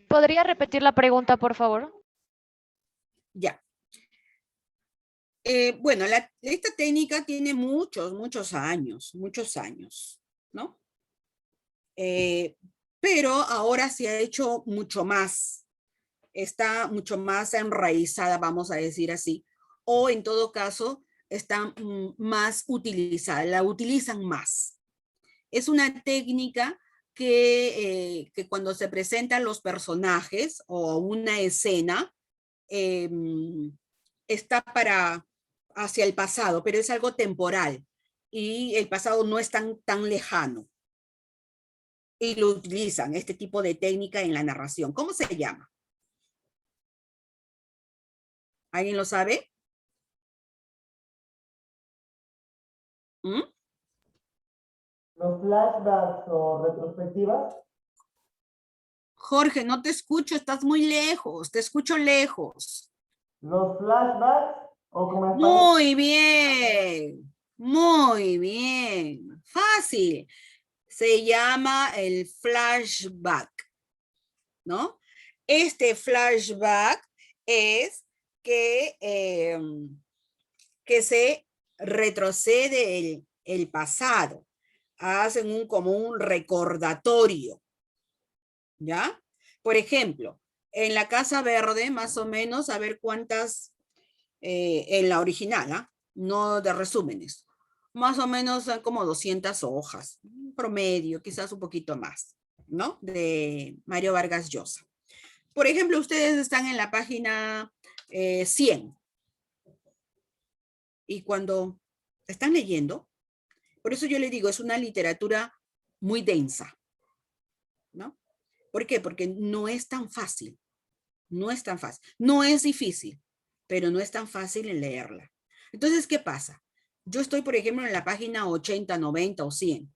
[SPEAKER 3] ¿Podría repetir la pregunta, por favor?
[SPEAKER 1] Ya. Bueno, esta técnica tiene muchos años, ¿no? Pero ahora se ha hecho mucho más, está mucho más enraizada, vamos a decir así, o en todo caso está más utilizada, la utilizan más. Es una técnica que cuando se presentan los personajes o una escena, está hacia el pasado, pero es algo temporal y el pasado no es tan lejano. Y lo utilizan, este tipo de técnica en la narración. ¿Cómo se llama? ¿Alguien lo sabe? ¿Mm?
[SPEAKER 2] Los flashbacks o retrospectivas.
[SPEAKER 1] Jorge, no te escucho, estás muy lejos, te escucho lejos.
[SPEAKER 2] Los flashbacks o como en español.
[SPEAKER 1] Muy bien, fácil. Se llama el flashback, ¿no? Este flashback es que se retrocede el pasado. Hacen como un recordatorio, ¿ya? Por ejemplo, en La Casa Verde, más o menos, a ver cuántas, en la original, ¿ah? No de resúmenes, más o menos son como 200 hojas, promedio, quizás un poquito más, ¿no? De Mario Vargas Llosa. Por ejemplo, ustedes están en la página 100 y cuando están leyendo, por eso yo le digo, es una literatura muy densa, ¿no? ¿Por qué? Porque no es tan fácil, no es tan fácil, no es difícil, pero no es tan fácil en leerla. Entonces, ¿qué pasa? Yo estoy, por ejemplo, en la página 80, 90 o 100,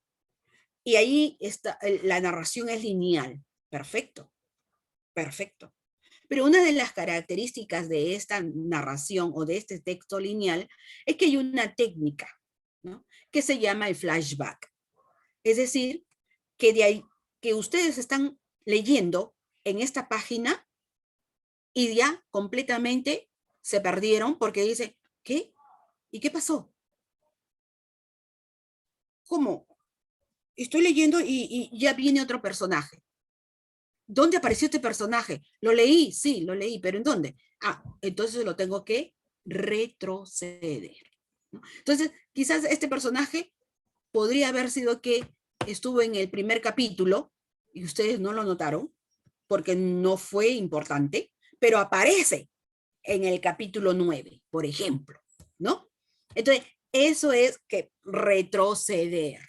[SPEAKER 1] y ahí está, la narración es lineal. Perfecto, perfecto. Pero una de las características de esta narración o de este texto lineal es que hay una técnica, ¿no?, que se llama el flashback. Es decir, que de ahí, que ustedes están leyendo en esta página y ya completamente se perdieron porque dicen, ¿qué? ¿Y qué pasó? ¿Cómo? Estoy leyendo y ya viene otro personaje. ¿Dónde apareció este personaje? Lo leí, sí, lo leí, pero ¿en dónde? Ah, entonces lo tengo que retroceder, ¿no? Entonces, quizás este personaje podría haber sido que estuvo en el primer capítulo y ustedes no lo notaron porque no fue importante, pero aparece en el capítulo 9, por ejemplo, ¿no? Entonces, eso es que retroceder,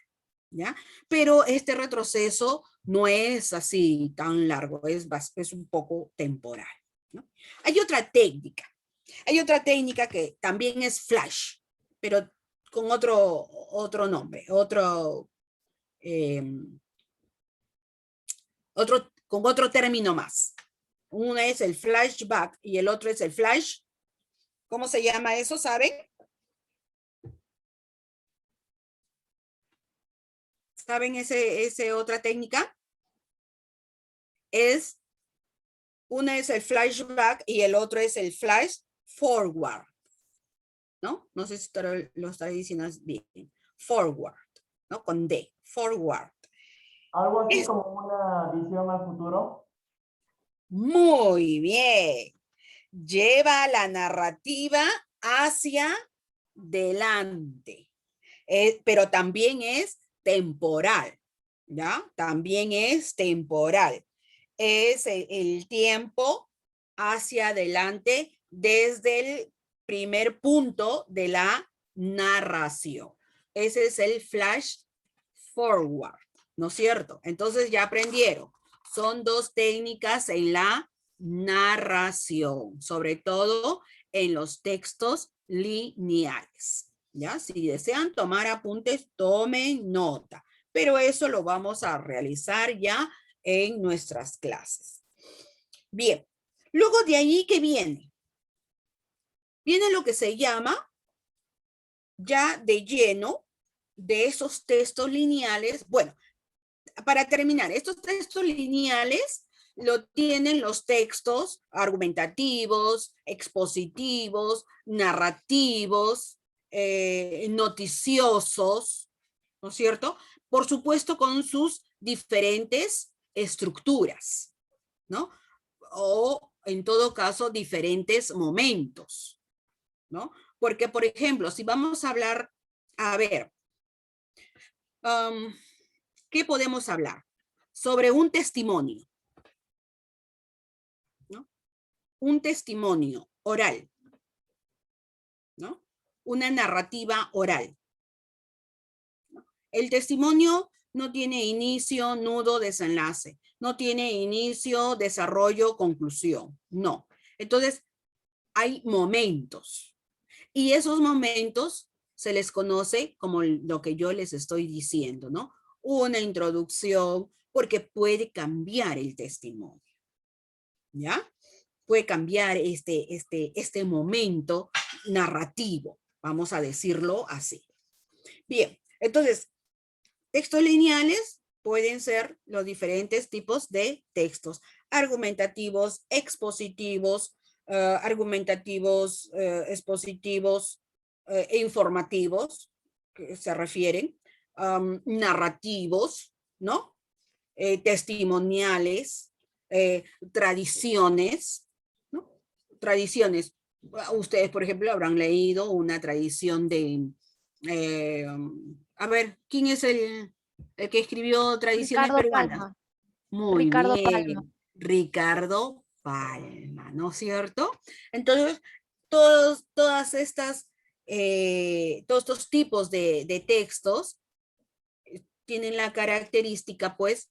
[SPEAKER 1] ¿ya? Pero este retroceso no es así tan largo, es un poco temporal, ¿no? Hay otra técnica que también es flash, pero con otro nombre, con otro término más. Uno es el flashback y el otro es el flash. ¿Cómo se llama eso, saben? ¿Saben ese otra técnica? Una es el flashback y el otro es el flash forward, ¿no? No sé si lo estoy diciendo bien. Forward, ¿no? Con D, forward.
[SPEAKER 2] Algo así como una visión al futuro.
[SPEAKER 1] Muy bien. Lleva la narrativa hacia delante, pero también es temporal, ¿ya? También es temporal. Es el tiempo hacia adelante desde el primer punto de la narración. Ese es el flash forward, ¿no es cierto? Entonces ya aprendieron. Son dos técnicas en la narración, sobre todo en los textos lineales, ¿ya? Si desean tomar apuntes, tomen nota, pero eso lo vamos a realizar ya en nuestras clases. Bien, luego de ahí, ¿qué viene? Viene lo que se llama ya de lleno de esos textos lineales. Bueno, para terminar, estos textos lineales lo tienen los textos argumentativos, expositivos, narrativos, noticiosos, ¿no es cierto? Por supuesto, con sus diferentes estructuras, ¿no? O en todo caso, diferentes momentos, ¿no? Porque, por ejemplo, si vamos a hablar, a ver, ¿qué podemos hablar? Sobre un testimonio, ¿no? Un testimonio oral, ¿no? Una narrativa oral, ¿no? El testimonio no tiene inicio, nudo, desenlace. No tiene inicio, desarrollo, conclusión. No. Entonces, hay momentos. Y esos momentos se les conoce como lo que yo les estoy diciendo, ¿no? Una introducción, porque puede cambiar el testimonio, ¿ya? Puede cambiar este momento narrativo, vamos a decirlo así. Bien, entonces, textos lineales pueden ser los diferentes tipos de textos, argumentativos, expositivos, argumentativos, expositivos e informativos, que se refieren, narrativos, ¿no? Testimoniales, tradiciones, ¿no? Tradiciones. Ustedes, por ejemplo, habrán leído una tradición de, a ver, ¿quién es el que escribió Tradiciones
[SPEAKER 3] Ricardo
[SPEAKER 1] Peruanas?
[SPEAKER 3] Palma.
[SPEAKER 1] Muy
[SPEAKER 3] Ricardo Palma.
[SPEAKER 1] bien, Ricardo Palma, ¿no es cierto? Entonces, todas estas, todos estos tipos de textos tienen la característica, pues,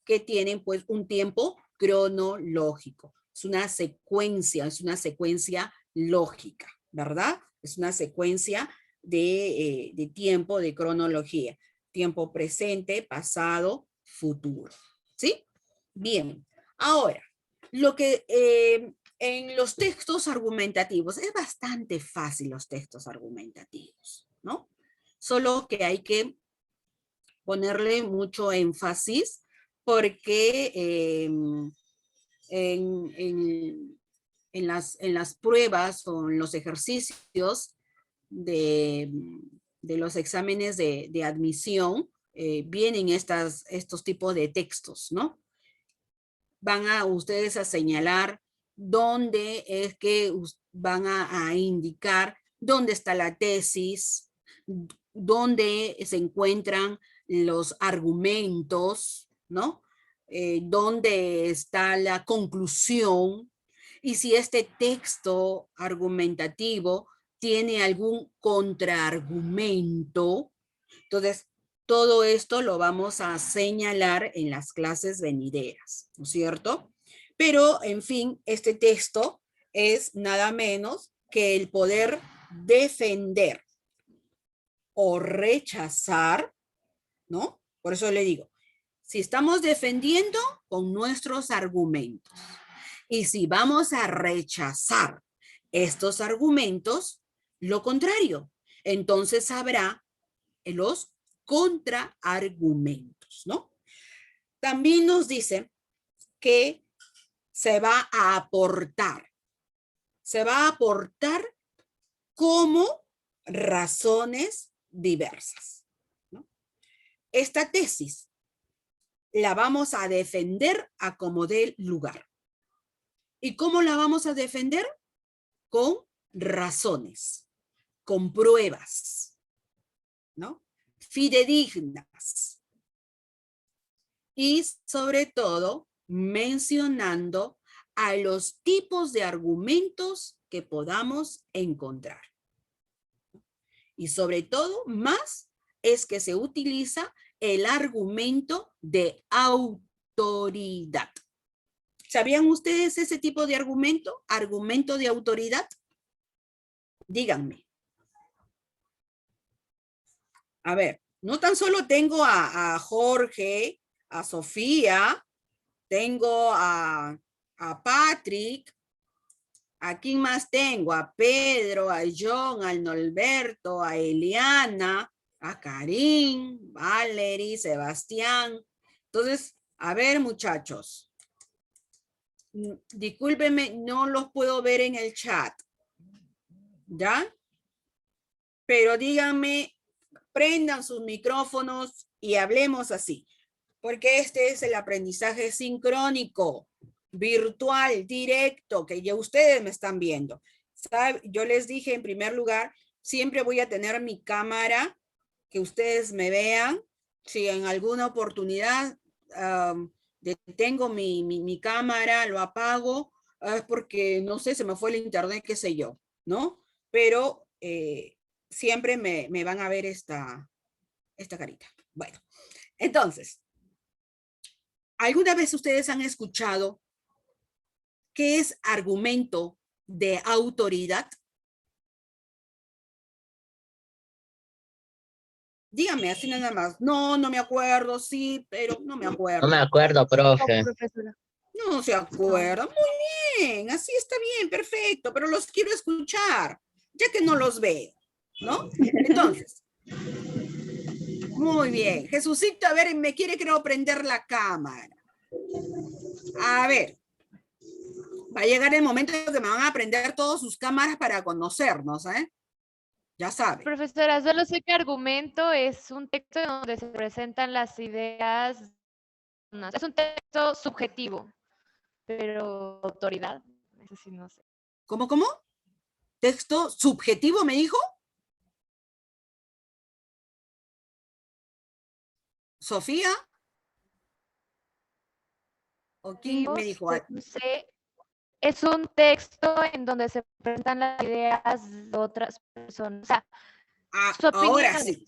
[SPEAKER 1] que tienen, pues, un tiempo cronológico. Es una secuencia lógica, ¿verdad? Es una secuencia de tiempo, de cronología. Tiempo presente, pasado, futuro. ¿Sí? Bien. Ahora, lo que en los textos argumentativos, es bastante fácil los textos argumentativos, ¿no? Solo que hay que ponerle mucho énfasis porque en las pruebas o en los ejercicios de los exámenes de admisión, vienen estos tipos de textos, ¿no? Van a ustedes a señalar dónde es que van a indicar dónde está la tesis, dónde se encuentran los argumentos, ¿no? Dónde está la conclusión y si este texto argumentativo tiene algún contraargumento. Entonces, todo esto lo vamos a señalar en las clases venideras, ¿no es cierto? Pero, en fin, este texto es nada menos que el poder defender o rechazar, ¿no? Por eso le digo, si estamos defendiendo con nuestros argumentos y si vamos a rechazar estos argumentos, lo contrario, entonces habrá los contraargumentos, ¿no? También nos dice que se va a aportar como razones diversas, ¿no? Esta tesis la vamos a defender a como dé lugar. ¿Y cómo la vamos a defender? Con razones, con pruebas, ¿no? Fidedignas. Y sobre todo, mencionando a los tipos de argumentos que podamos encontrar. Y sobre todo, más es que se utiliza el argumento de autoridad. ¿Sabían ustedes ese tipo de argumento? Argumento de autoridad. Díganme. A ver, no tan solo tengo a Jorge, a Sofía, tengo a Patrick, ¿a quién más tengo? A Pedro, a John, a Norberto, a Eliana, a Karim, Valerie, Sebastián. Entonces, a ver, muchachos, discúlpenme, no los puedo ver en el chat, ¿ya? Pero díganme, prendan sus micrófonos y hablemos así, porque este es el aprendizaje sincrónico, virtual, directo, que ya ustedes me están viendo. ¿Sabe? Yo les dije en primer lugar, siempre voy a tener mi cámara, que ustedes me vean. Si en alguna oportunidad detengo mi cámara, lo apago, es porque, no sé, se me fue el internet, qué sé yo, ¿no? Pero siempre me van a ver esta carita. Bueno, entonces, ¿alguna vez ustedes han escuchado qué es argumento de autoridad? Dígame así nada más. No, no me acuerdo, sí, pero no me
[SPEAKER 5] No
[SPEAKER 1] acuerdo.
[SPEAKER 5] me acuerdo,
[SPEAKER 3] No,
[SPEAKER 5] profe.
[SPEAKER 3] profesora.
[SPEAKER 1] No se acuerda. Muy bien, así está bien, perfecto, pero los quiero escuchar, ya que no los veo, ¿no? Entonces, muy bien. Jesucito, a ver, me quiere, creo, prender la cámara. A ver, va a llegar el momento en que me van a prender todas sus cámaras para conocernos, ¿eh? Ya sabe.
[SPEAKER 3] Profesora, solo sé que argumento es un texto donde se presentan las ideas. Es un texto subjetivo, pero autoridad, eso sí no sé.
[SPEAKER 1] ¿Cómo, cómo? ¿Texto subjetivo, me dijo? ¿Sofía? ¿O quién me dijo?
[SPEAKER 3] No sé, es un texto en donde se presentan las ideas de otras personas. O sea, su opinión.
[SPEAKER 1] Ahora sí.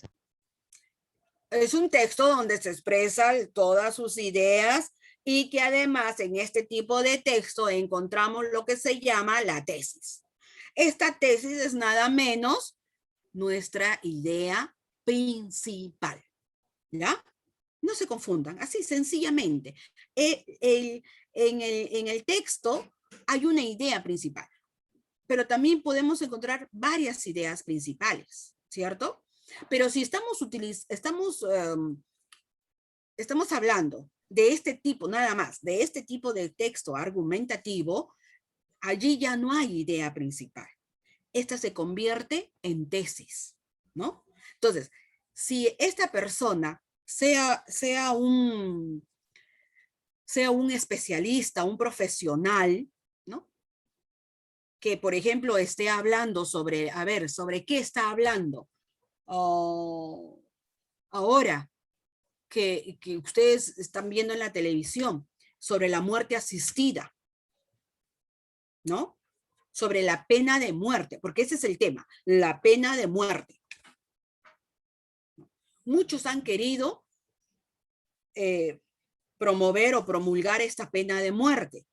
[SPEAKER 1] Es un texto donde se expresan todas sus ideas y que además en este tipo de texto encontramos lo que se llama la tesis. Esta tesis es nada menos nuestra idea principal, ¿ya? No se confundan, así sencillamente. En el texto hay una idea principal, pero también podemos encontrar varias ideas principales, ¿cierto? Pero si estamos hablando de este tipo, nada más, de este tipo de texto argumentativo, allí ya no hay idea principal. Esta se convierte en tesis, ¿no? Entonces, si esta persona sea un especialista, un profesional, ¿no? Que, por ejemplo, esté hablando sobre, a ver, ¿sobre qué está hablando? Ahora que ustedes están viendo en la televisión, sobre la muerte asistida, ¿no? Sobre la pena de muerte, porque ese es el tema, la pena de muerte. Muchos han querido promover o promulgar esta pena de muerte,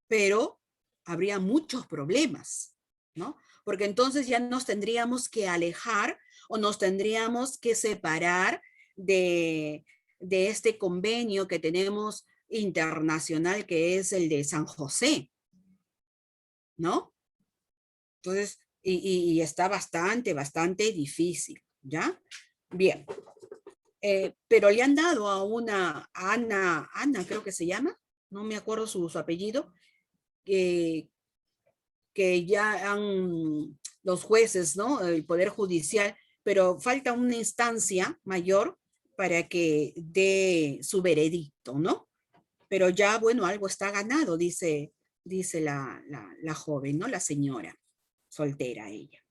[SPEAKER 1] pero habría muchos problemas, ¿no? Porque entonces ya nos tendríamos que alejar o nos tendríamos que separar de este convenio que tenemos internacional, que es el de San José, ¿no? Entonces, y está bastante difícil, ¿ya? Bien. Pero le han dado a una Ana creo que se llama, no me acuerdo su apellido, que ya han los jueces, ¿no? El Poder Judicial, pero falta una instancia mayor para que dé su veredicto, ¿no? Pero ya, bueno, algo está ganado, dice la joven, ¿no? La señora, soltera ella.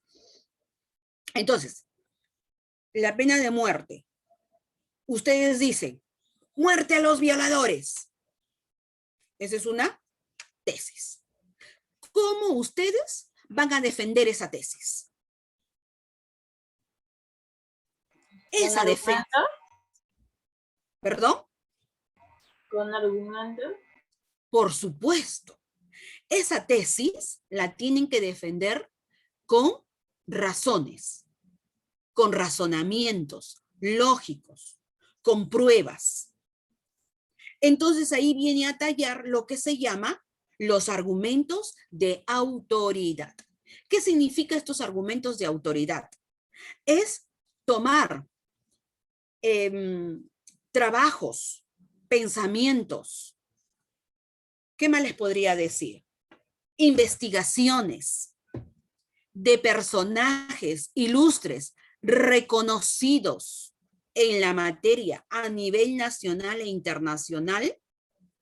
[SPEAKER 1] Entonces, la pena de muerte. Ustedes dicen, muerte a los violadores. Esa es una tesis. ¿Cómo ustedes van a defender esa tesis? Esa defensa. ¿Perdón?
[SPEAKER 5] ¿Con argumento?
[SPEAKER 1] Por supuesto. Esa tesis la tienen que defender con razones, con razonamientos lógicos, con pruebas. Entonces ahí viene a tallar lo que se llama los argumentos de autoridad. ¿Qué significa estos argumentos de autoridad? Es tomar trabajos, pensamientos. ¿Qué más les podría decir? Investigaciones de personajes ilustres, reconocidos en la materia a nivel nacional e internacional,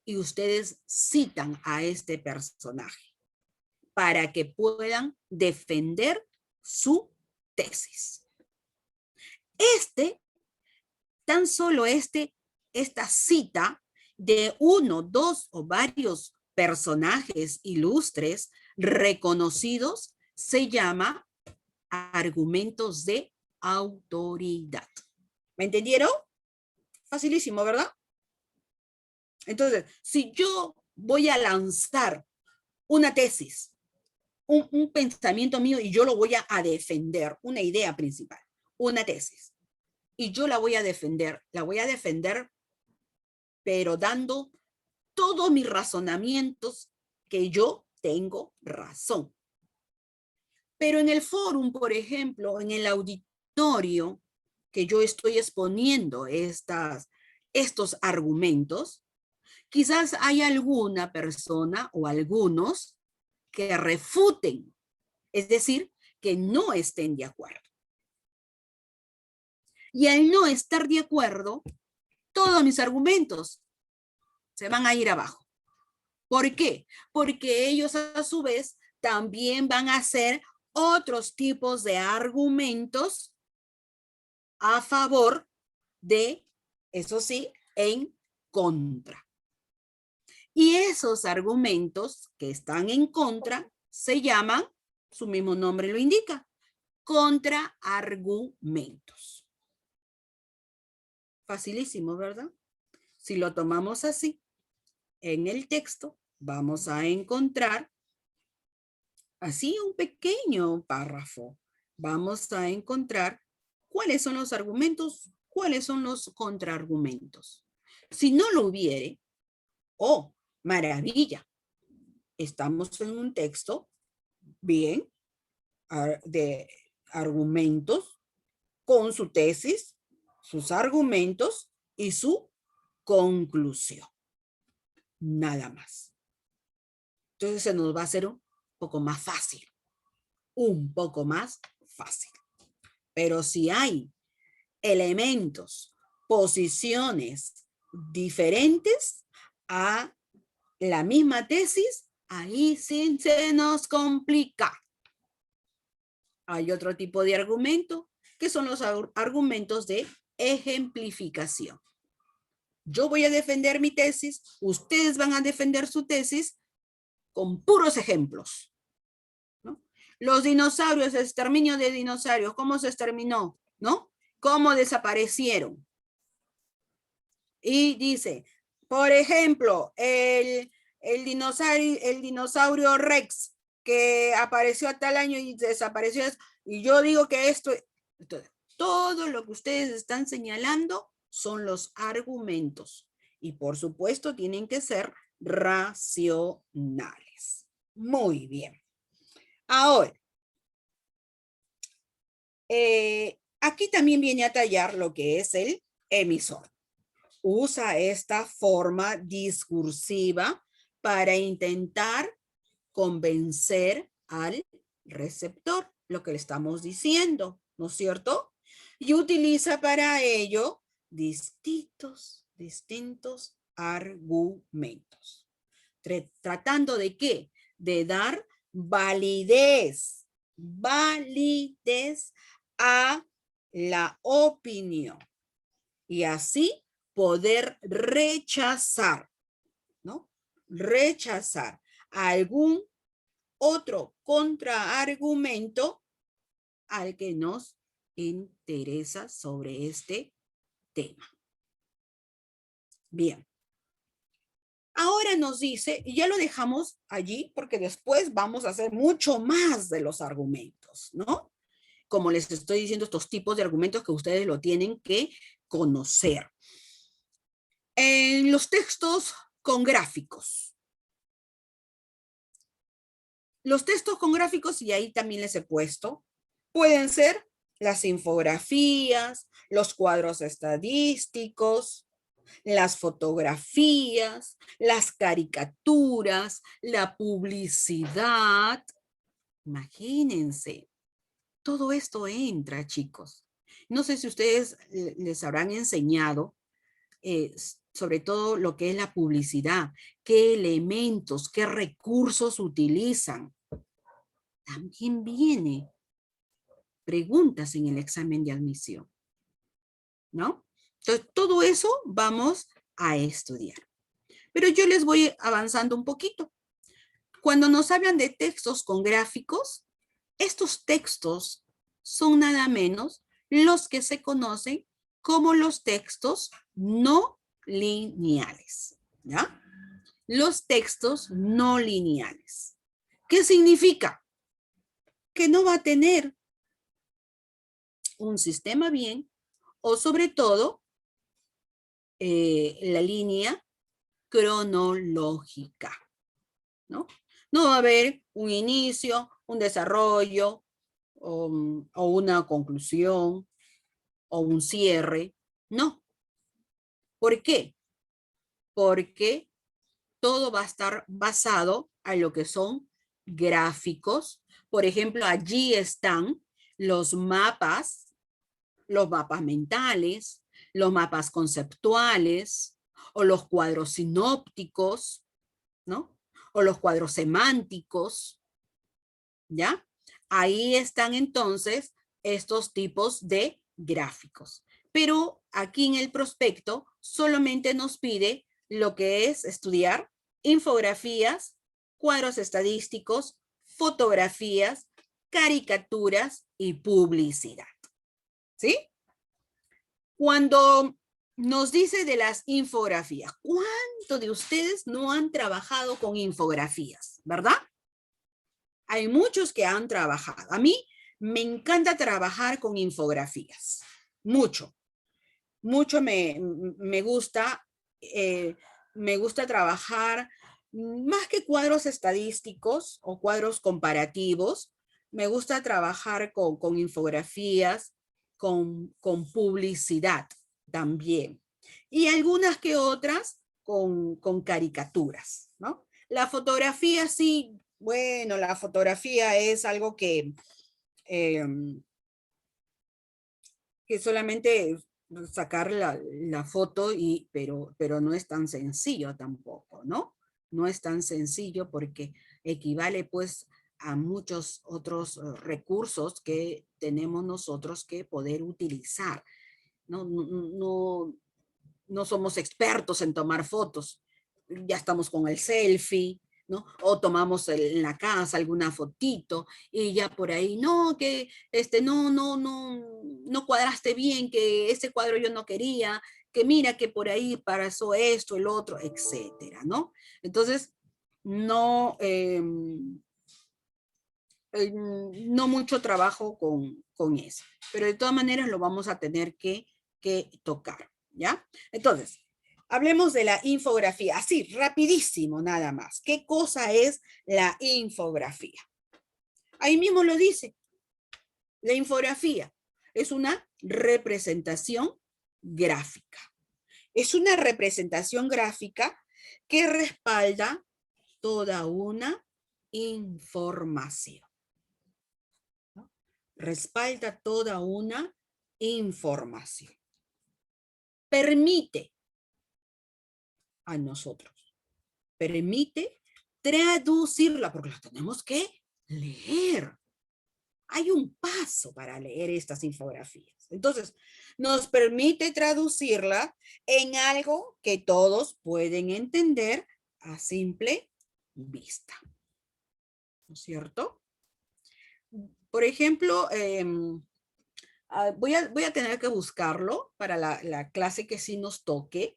[SPEAKER 1] y ustedes citan a este personaje para que puedan defender su tesis. Tan solo esta cita de uno, dos o varios personajes ilustres reconocidos se llama argumentos de autoridad. ¿Me entendieron? Facilísimo, ¿verdad? Entonces, si yo voy a lanzar una tesis, un pensamiento mío y yo lo voy a defender, una idea principal, una tesis, y yo la voy a defender, pero dando todos mis razonamientos que yo tengo razón. Pero en el fórum, por ejemplo, en el auditorio que yo estoy exponiendo estos argumentos, quizás hay alguna persona o algunos que refuten, es decir, que no estén de acuerdo. Y al no estar de acuerdo, todos mis argumentos se van a ir abajo. ¿Por qué? Porque ellos a su vez también van a hacer otros tipos de argumentos a favor de, eso sí, en contra. Y esos argumentos que están en contra se llaman, su mismo nombre lo indica, contraargumentos. Facilísimo, ¿verdad? Si lo tomamos así, en el texto vamos a encontrar así un pequeño párrafo. Vamos a encontrar cuáles son los argumentos, cuáles son los contraargumentos. Si no lo hubiere, oh, maravilla, estamos en un texto bien de argumentos con su tesis, sus argumentos y su conclusión. Nada más. Entonces se nos va a hacer un poco más fácil. Un poco más fácil. Pero si hay elementos, posiciones diferentes a la misma tesis, ahí sí se nos complica. Hay otro tipo de argumento, que son los argumentos de ejemplificación. Yo voy a defender mi tesis, ustedes van a defender su tesis con puros ejemplos, ¿no? Los dinosaurios, el exterminio de dinosaurios, ¿cómo se exterminó? ¿No? ¿Cómo desaparecieron? Y dice, por ejemplo, el dinosaurio Rex, que apareció a tal año y desapareció, y yo digo que esto, todo lo que ustedes están señalando son los argumentos, y por supuesto tienen que ser racionales. Muy bien. Ahora, aquí también viene a tallar lo que es el emisor. Usa esta forma discursiva para intentar convencer al receptor, lo que le estamos diciendo, ¿no es cierto? Y utiliza para ello distintos argumentos. ¿Tratando de qué? De dar validez a la opinión. Y así poder rechazar, ¿no? Rechazar algún otro contraargumento al que nos interesa sobre este tema. Bien. Ahora nos dice, y ya lo dejamos allí porque después vamos a hacer mucho más de los argumentos, ¿no? Como les estoy diciendo, estos tipos de argumentos que ustedes lo tienen que conocer. En los textos con gráficos. Los textos con gráficos, y ahí también les he puesto, pueden ser las infografías, los cuadros estadísticos, las fotografías, las caricaturas, la publicidad. Imagínense, todo esto entra, chicos. No sé si ustedes les habrán enseñado sobre todo lo que es la publicidad, qué elementos, qué recursos utilizan. También viene preguntas en el examen de admisión, ¿no? Entonces, todo eso vamos a estudiar. Pero yo les voy avanzando un poquito. Cuando nos hablan de textos con gráficos, estos textos son nada menos los que se conocen como los textos no lineales, ¿ya? Los textos no lineales. ¿Qué significa? Que no va a tener un sistema bien o sobre todo la línea cronológica, ¿no? No va a haber un inicio, un desarrollo o una conclusión o un cierre, no. ¿Por qué? Porque todo va a estar basado a lo que son gráficos. Por ejemplo, allí están los mapas mentales, los mapas conceptuales, o los cuadros sinópticos, ¿no? O los cuadros semánticos, ¿ya? Ahí están entonces estos tipos de gráficos. Pero aquí en el prospecto solamente nos pide lo que es estudiar infografías, cuadros estadísticos, fotografías, caricaturas y publicidad. ¿Sí? Cuando nos dice de las infografías. ¿Cuántos de ustedes no han trabajado con infografías, verdad? Hay muchos que han trabajado. A mí me encanta trabajar con infografías. Mucho. Mucho me gusta. Me gusta trabajar más que cuadros estadísticos o cuadros comparativos. Me gusta trabajar con infografías, con publicidad también. Y algunas que otras con caricaturas, ¿no? La fotografía sí, bueno, la fotografía es algo que solamente sacar la foto, pero no es tan sencillo tampoco, ¿no? No es tan sencillo porque equivale pues a muchos otros recursos que tenemos nosotros que poder utilizar. No somos expertos en tomar fotos. Ya estamos con el selfie, ¿no? O tomamos en la casa alguna fotito y ya por ahí, no, que no cuadraste bien, que ese cuadro yo no quería, que mira que por ahí pasó esto, el otro, etcétera, ¿no? Entonces, no, no mucho trabajo con eso, pero de todas maneras lo vamos a tener que tocar, ¿ya? Entonces, hablemos de la infografía, así, rapidísimo nada más. ¿Qué cosa es la infografía? Ahí mismo lo dice. La infografía es una representación gráfica. Es una representación gráfica que respalda toda una información. ¿No? Respalda toda una información. Permite a nosotros, permite traducirla, porque la tenemos que leer. Hay un paso para leer estas infografías. Entonces, nos permite traducirla en algo que todos pueden entender a simple vista. ¿No es cierto? Por ejemplo, voy a tener que buscarlo para la clase que sí nos toque.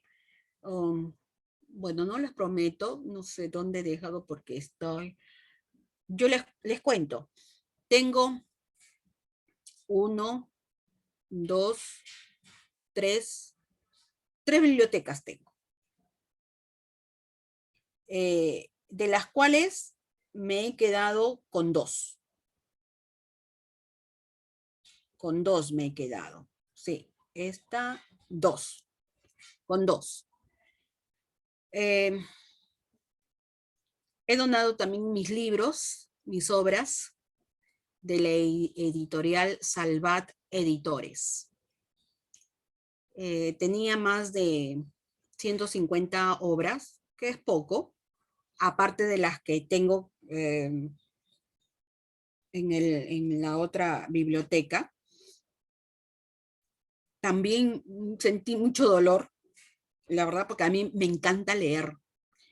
[SPEAKER 1] Bueno, no les prometo, no sé dónde he dejado porque estoy. Yo les cuento. Tengo 1, 2, 3 bibliotecas tengo. De las cuales me he quedado con 2. Con 2 me he quedado. Sí, esta 2. Con 2. He donado también mis libros, mis obras, de la editorial Salvat Editores. Tenía más de 150 obras, que es poco, aparte de las que tengo en la otra biblioteca. También sentí mucho dolor, la verdad, porque a mí me encanta leer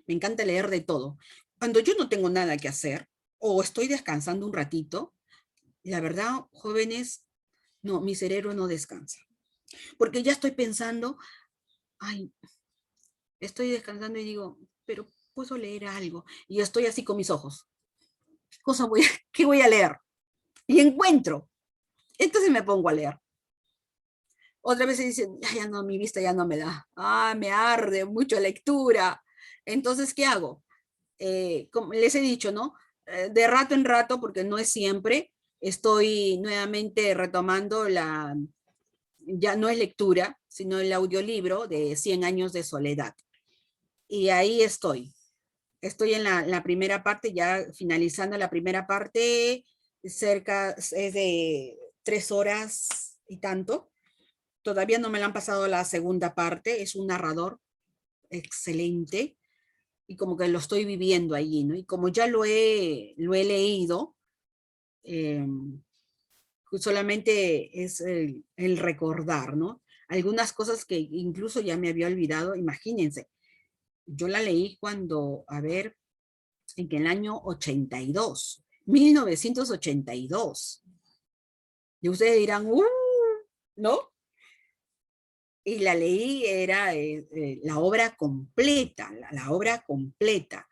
[SPEAKER 1] de todo. Cuando yo no tengo nada que hacer, o estoy descansando un ratito, la verdad, jóvenes, no, mi cerebro no descansa. Porque ya estoy pensando, ay, estoy descansando y digo, pero puedo leer algo. Y estoy así con mis ojos. ¿Qué voy a leer? Y encuentro. Entonces me pongo a leer. Otra vez se dice, ya no, mi vista ya no me da. Me arde mucho lectura. Entonces, ¿qué hago? Como les he dicho, ¿no? De rato en rato, porque no es siempre, estoy nuevamente retomando ya no es lectura, sino el audiolibro de 100 años de soledad. Y ahí estoy. Estoy en la primera parte, ya finalizando la primera parte, es de 3 horas y tanto. Todavía no me la han pasado la segunda parte, es un narrador excelente, y como que lo estoy viviendo allí, ¿no? Y como ya lo he leído, solamente es el recordar, ¿no? Algunas cosas que incluso ya me había olvidado, imagínense. Yo la leí cuando, en el año 82, 1982. Y ustedes dirán, ¿no? y la leí, era la obra completa, la obra completa.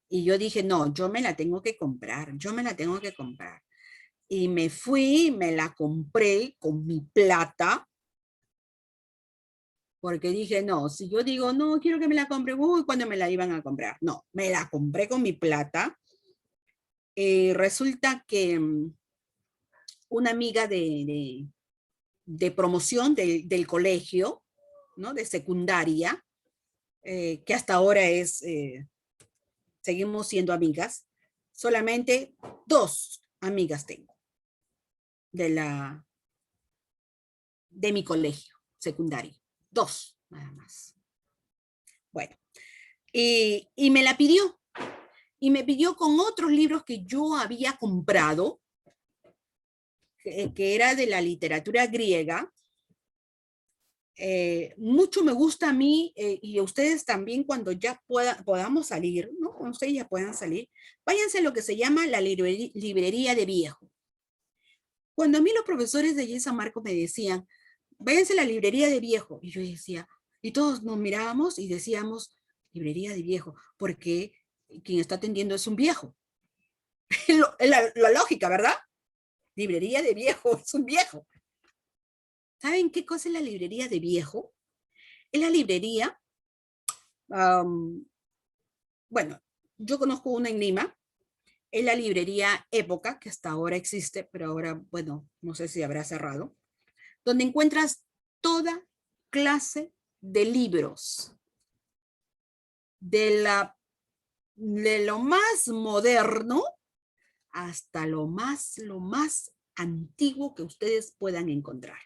[SPEAKER 1] Y yo dije, no, yo me la tengo que comprar, yo me la tengo que comprar. Y me fui, me la compré con mi plata, porque dije, no, si yo digo, no, quiero que me la compre, uy, ¿cuándo me la iban a comprar? No, me la compré con mi plata. Resulta que una amiga de promoción del colegio, ¿no? De secundaria, que hasta ahora seguimos siendo amigas, solamente 2 amigas tengo de mi colegio secundario, 2 nada más. Bueno, y me la pidió, y me pidió con otros libros que yo había comprado, que era de la literatura griega. Mucho me gusta a mí, y a ustedes también, cuando ya podamos salir, ¿no? Cuando ustedes ya puedan salir, váyanse a lo que se llama la librería de viejo. Cuando a mí los profesores de allí en San Marcos me decían, váyanse a la librería de viejo, y yo decía, y todos nos mirábamos y decíamos, librería de viejo, porque quien está atendiendo es un viejo. la lógica, ¿verdad? Librería de viejo, es un viejo. ¿Saben qué cosa es la librería de viejo? Es la librería, bueno, yo conozco una en Lima, es la librería Época, que hasta ahora existe, pero ahora, bueno, no sé si habrá cerrado, donde encuentras toda clase de libros, de lo más moderno hasta lo más antiguo que ustedes puedan encontrar.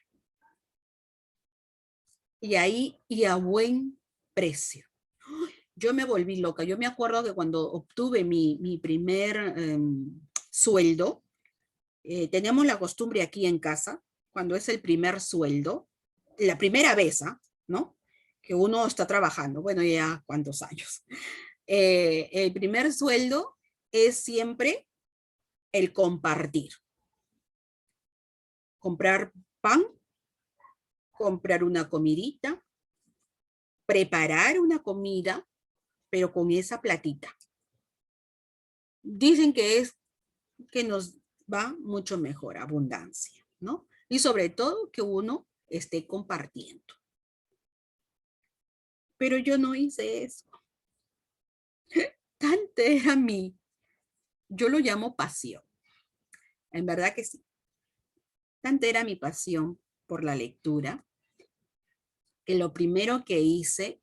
[SPEAKER 1] Y ahí, y a buen precio. Yo me volví loca. Yo me acuerdo que cuando obtuve mi primer sueldo, teníamos la costumbre aquí en casa, cuando es el primer sueldo, la primera vez, ¿no? Que uno está trabajando, bueno, ya cuántos años. El primer sueldo es siempre el compartir. Comprar pan, comprar una comidita, preparar una comida, pero con esa platita. Dicen que nos va mucho mejor, abundancia, ¿no? Y sobre todo que uno esté compartiendo. Pero yo no hice eso. Tanta era yo lo llamo pasión. En verdad que sí. Tanta era mi pasión por la lectura, que lo primero que hice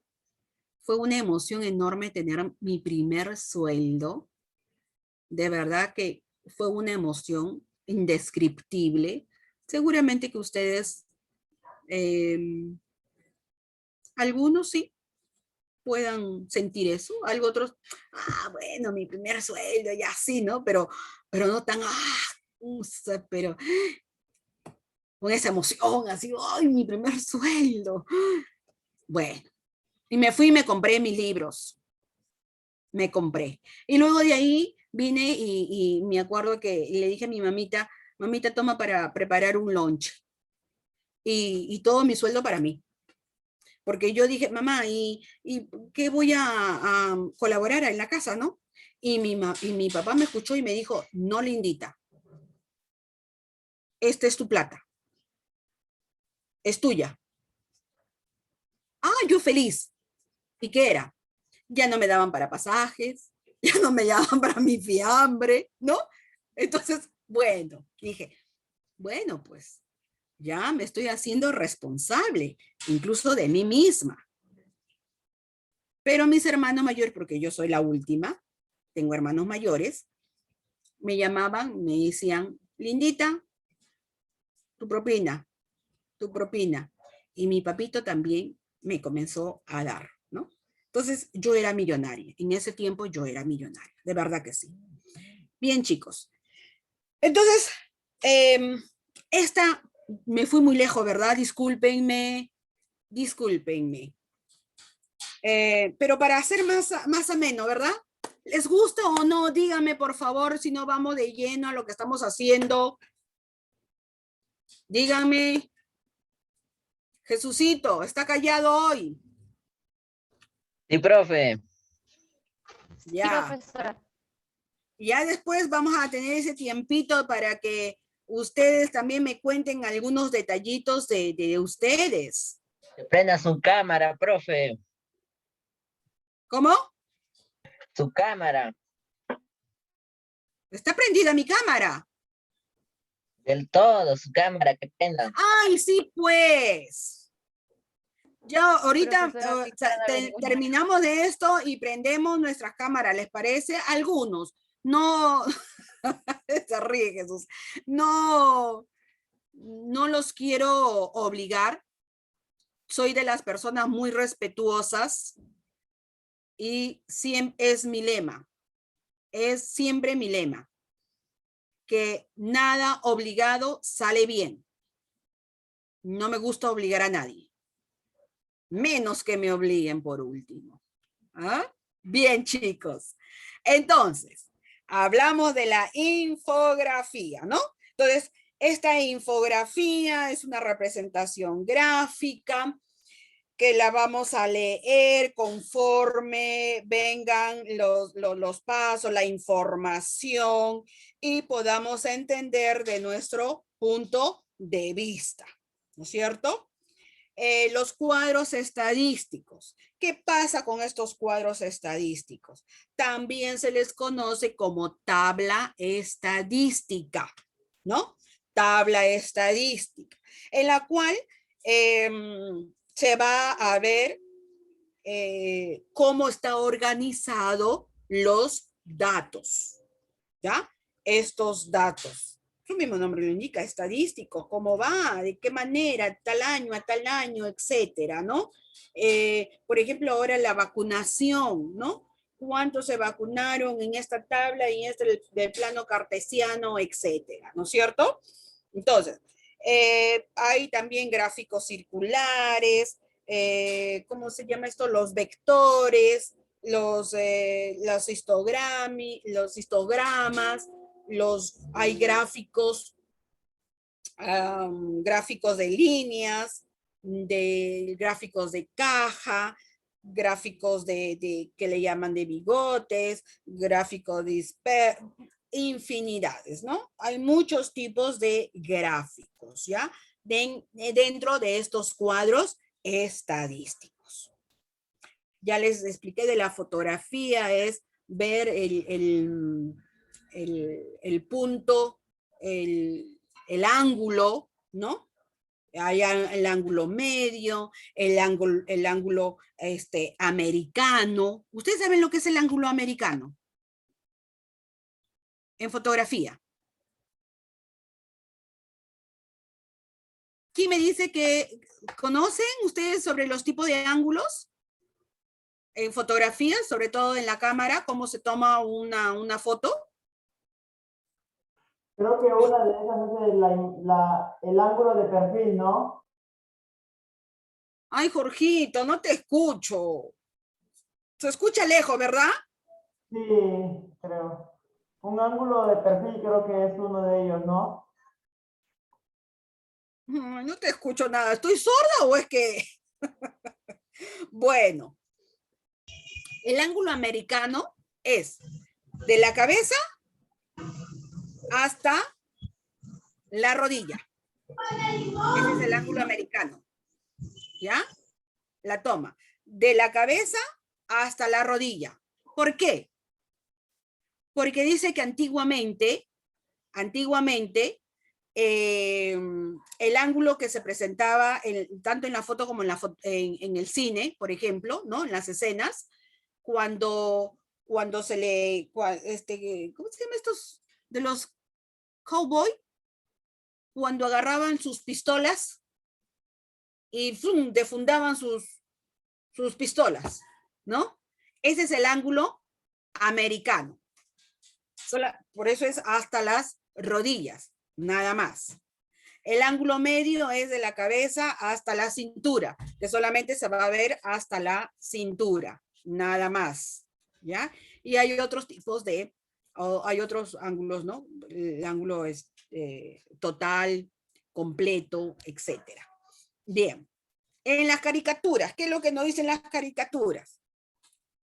[SPEAKER 1] fue una emoción enorme tener mi primer sueldo. De verdad que fue una emoción indescriptible. Seguramente que ustedes, algunos sí puedan sentir eso, algo otros, bueno, mi primer sueldo, ya sí, ¿no? Pero no tan, pero con esa emoción, así, ¡ay, mi primer sueldo! Bueno, y me fui y me compré mis libros. Me compré. Y luego de ahí vine y me acuerdo que le dije a mi mamita, mamita, toma para preparar un lunch. Y todo mi sueldo para mí. Porque yo dije, mamá, ¿y qué voy a colaborar en la casa, no? Y mi papá me escuchó y me dijo, no, Lindita, esta es tu plata. Es tuya. Yo feliz. ¿Y qué era? Ya no me daban para pasajes, ya no me daban para mi fiambre, ¿no? Entonces, bueno, dije, bueno, pues ya me estoy haciendo responsable, incluso de mí misma. Pero mis hermanos mayores, porque yo soy la última, tengo hermanos mayores, me llamaban, me decían, Lindita, tu propina, tu propina. Y mi papito también me comenzó a dar, ¿no? Entonces yo era millonaria, en ese tiempo yo era millonaria, de verdad que sí. Bien, chicos. Entonces, me fui muy lejos, ¿verdad? Discúlpenme. Pero para hacer más ameno, ¿verdad? ¿Les gusta o no? Díganme, por favor, si no vamos de lleno a lo que estamos haciendo. Díganme. Jesucito, está callado hoy.
[SPEAKER 6] Sí, profe.
[SPEAKER 3] Sí,
[SPEAKER 1] Ya.
[SPEAKER 3] profesora.
[SPEAKER 1] Ya después vamos a tener ese tiempito para que ustedes también me cuenten algunos detallitos de ustedes.
[SPEAKER 6] Que prenda su cámara, profe.
[SPEAKER 1] ¿Cómo?
[SPEAKER 6] Su cámara.
[SPEAKER 1] Está prendida mi cámara.
[SPEAKER 6] Del todo, su cámara, que prenda.
[SPEAKER 1] Ay, sí, pues. Ya ahorita
[SPEAKER 3] Profesora, sí, para dar vergüenza.
[SPEAKER 1] terminamos de esto y prendemos nuestras cámaras, ¿les parece? Algunos. No, se ríe Jesús. No, no los quiero obligar. Soy de las personas muy respetuosas y siempre es mi lema. Es siempre mi lema. Que nada obligado sale bien. No me gusta obligar a nadie. Menos que me obliguen por último. ¿Ah? Bien, chicos. Entonces, hablamos de la infografía, ¿no? Entonces, esta infografía es una representación gráfica que la vamos a leer conforme vengan los pasos, la información y podamos entender de nuestro punto de vista, ¿no es cierto? Los cuadros estadísticos. ¿Qué pasa con estos cuadros estadísticos? También se les conoce como tabla estadística, ¿no? Tabla estadística, en la cual se va a ver cómo está organizado los datos, ¿ya? Estos datos. Su mismo nombre lo indica, estadístico, cómo va, de qué manera, a tal año, etcétera, ¿no? Por ejemplo, ahora la vacunación, ¿no? ¿Cuántos se vacunaron en esta tabla y en este del plano cartesiano, etcétera, ¿no es cierto? Entonces, hay también gráficos circulares, ¿cómo se llama esto? Los vectores, los histogramas, hay gráficos, gráficos de líneas, gráficos de caja, gráficos que le llaman de bigotes, gráficos de infinidades, ¿no? Hay muchos tipos de gráficos, ¿ya? Dentro de estos cuadros estadísticos. Ya les expliqué de la fotografía, es ver el punto, el ángulo, ¿no? Hay el ángulo medio, el ángulo americano. ¿Ustedes saben lo que es el ángulo americano? En fotografía. ¿Quién me dice que conocen ustedes sobre los tipos de ángulos? En fotografía, sobre todo en la cámara, cómo se toma una foto.
[SPEAKER 2] Creo que una de esas es el ángulo de perfil, ¿no?
[SPEAKER 1] Ay, Jorgito, no te escucho. Se escucha lejos, ¿verdad?
[SPEAKER 2] Sí, creo. Un ángulo de perfil creo que es uno de ellos, ¿no?
[SPEAKER 1] No te escucho nada. ¿Estoy sorda o es que...? Bueno, el ángulo americano es de la cabeza hasta la rodilla. Ese es el ángulo americano. ¿Ya? La toma. De la cabeza hasta la rodilla. ¿Por qué? Porque dice que antiguamente, el ángulo que se presentaba tanto en la foto como en el cine, por ejemplo, ¿no? En las escenas, cuando se le, ¿cómo se llama estos? De los cowboy, cuando agarraban sus pistolas y defundaban sus pistolas, ¿no? Ese es el ángulo americano. Por eso es hasta las rodillas, nada más. El ángulo medio es de la cabeza hasta la cintura, que solamente se va a ver hasta la cintura, nada más, ¿ya? Y hay otros tipos hay otros ángulos, ¿no? El ángulo es total, completo, etcétera. Bien, En las caricaturas, ¿qué es lo que nos dicen las caricaturas?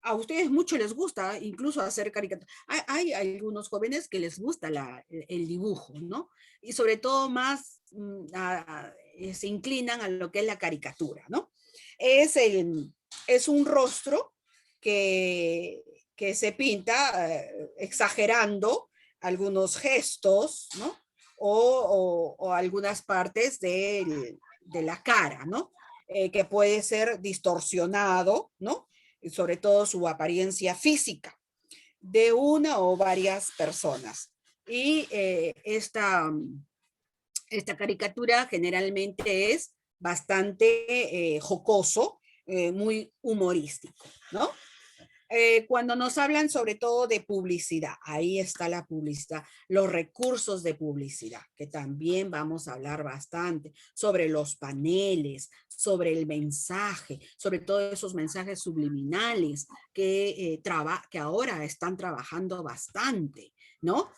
[SPEAKER 1] A ustedes mucho les gusta incluso hacer caricaturas. Hay algunos jóvenes que les gusta el dibujo, ¿no? Y sobre todo más se inclinan a lo que es la caricatura, ¿no? Es un rostro que se pinta exagerando algunos gestos, ¿no? O algunas partes de la cara, ¿no? Que puede ser distorsionado, ¿no? Y sobre todo su apariencia física de una o varias personas. Y esta caricatura generalmente es bastante jocoso, muy humorístico, ¿no? Cuando nos hablan sobre todo de publicidad, ahí está la publicidad, los recursos de publicidad, que también vamos a hablar bastante, sobre los paneles, sobre el mensaje, sobre todo esos mensajes subliminales que ahora están trabajando bastante, ¿no?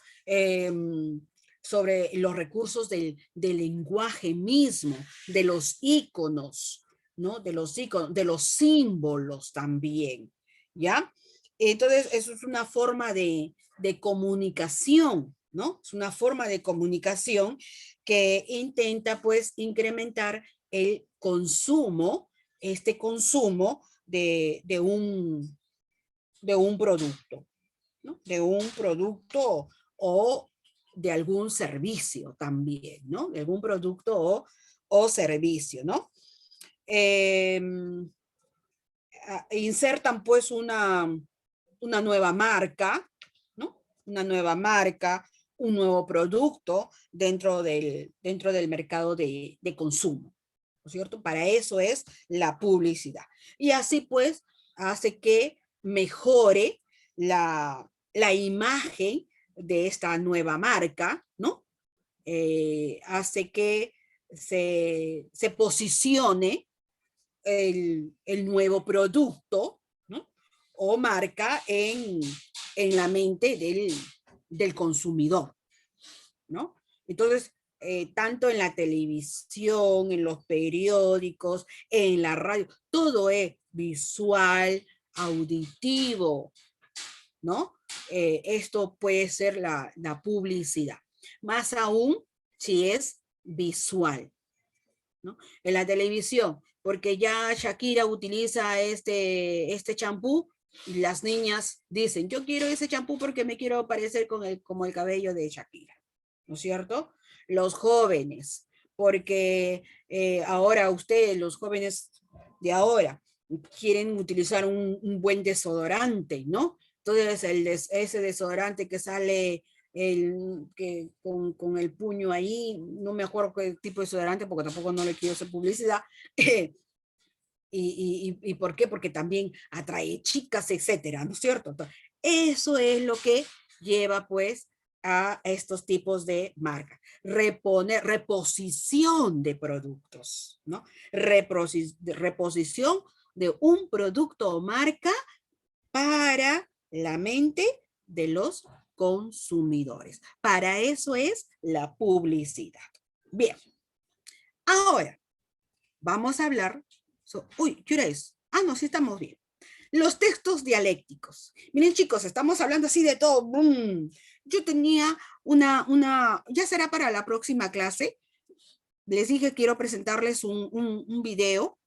[SPEAKER 1] Sobre los recursos del lenguaje mismo, de los íconos, ¿no? De los íconos, de los símbolos también. ¿Ya? Entonces, eso es una forma de comunicación, ¿no? Es una forma de comunicación que intenta, pues, incrementar el consumo, este consumo de un producto, ¿no? De un producto o de algún servicio también, ¿no? De algún producto o servicio, ¿no? Insertan pues una nueva marca, ¿no? Una nueva marca, un nuevo producto dentro del mercado de consumo, ¿no es cierto? Para eso es la publicidad. Y así pues hace que mejore la imagen de esta nueva marca, ¿no? Hace que se posicione el nuevo producto, ¿no? O marca en la mente del consumidor, ¿no? Entonces, tanto en la televisión, en los periódicos, en la radio, todo es visual, auditivo, ¿no? Esto puede ser la publicidad. Más aún si es visual, ¿no? En la televisión, porque ya Shakira utiliza este champú y las niñas dicen, yo quiero ese champú porque me quiero parecer como el cabello de Shakira, ¿no es cierto? Los jóvenes, porque ahora ustedes, los jóvenes de ahora, quieren utilizar un buen desodorante, ¿no? Entonces, ese desodorante que sale con el puño ahí, no me acuerdo qué tipo de desodorante, porque tampoco no le quiero hacer publicidad. ¿Y por qué? Porque también atrae chicas, etcétera, ¿no es cierto? Entonces, eso es lo que lleva pues a estos tipos de marcas. Reposición de productos, ¿no? Reposición de un producto o marca para la mente de los consumidores. Para eso es la publicidad. Bien. Ahora, vamos a hablar. Uy, ¿qué hora es? Ah, no, sí estamos bien. Los textos dialécticos. Miren, chicos, estamos hablando así de todo. ¡Bum! Yo tenía ya será para la próxima clase. Les dije, quiero presentarles un video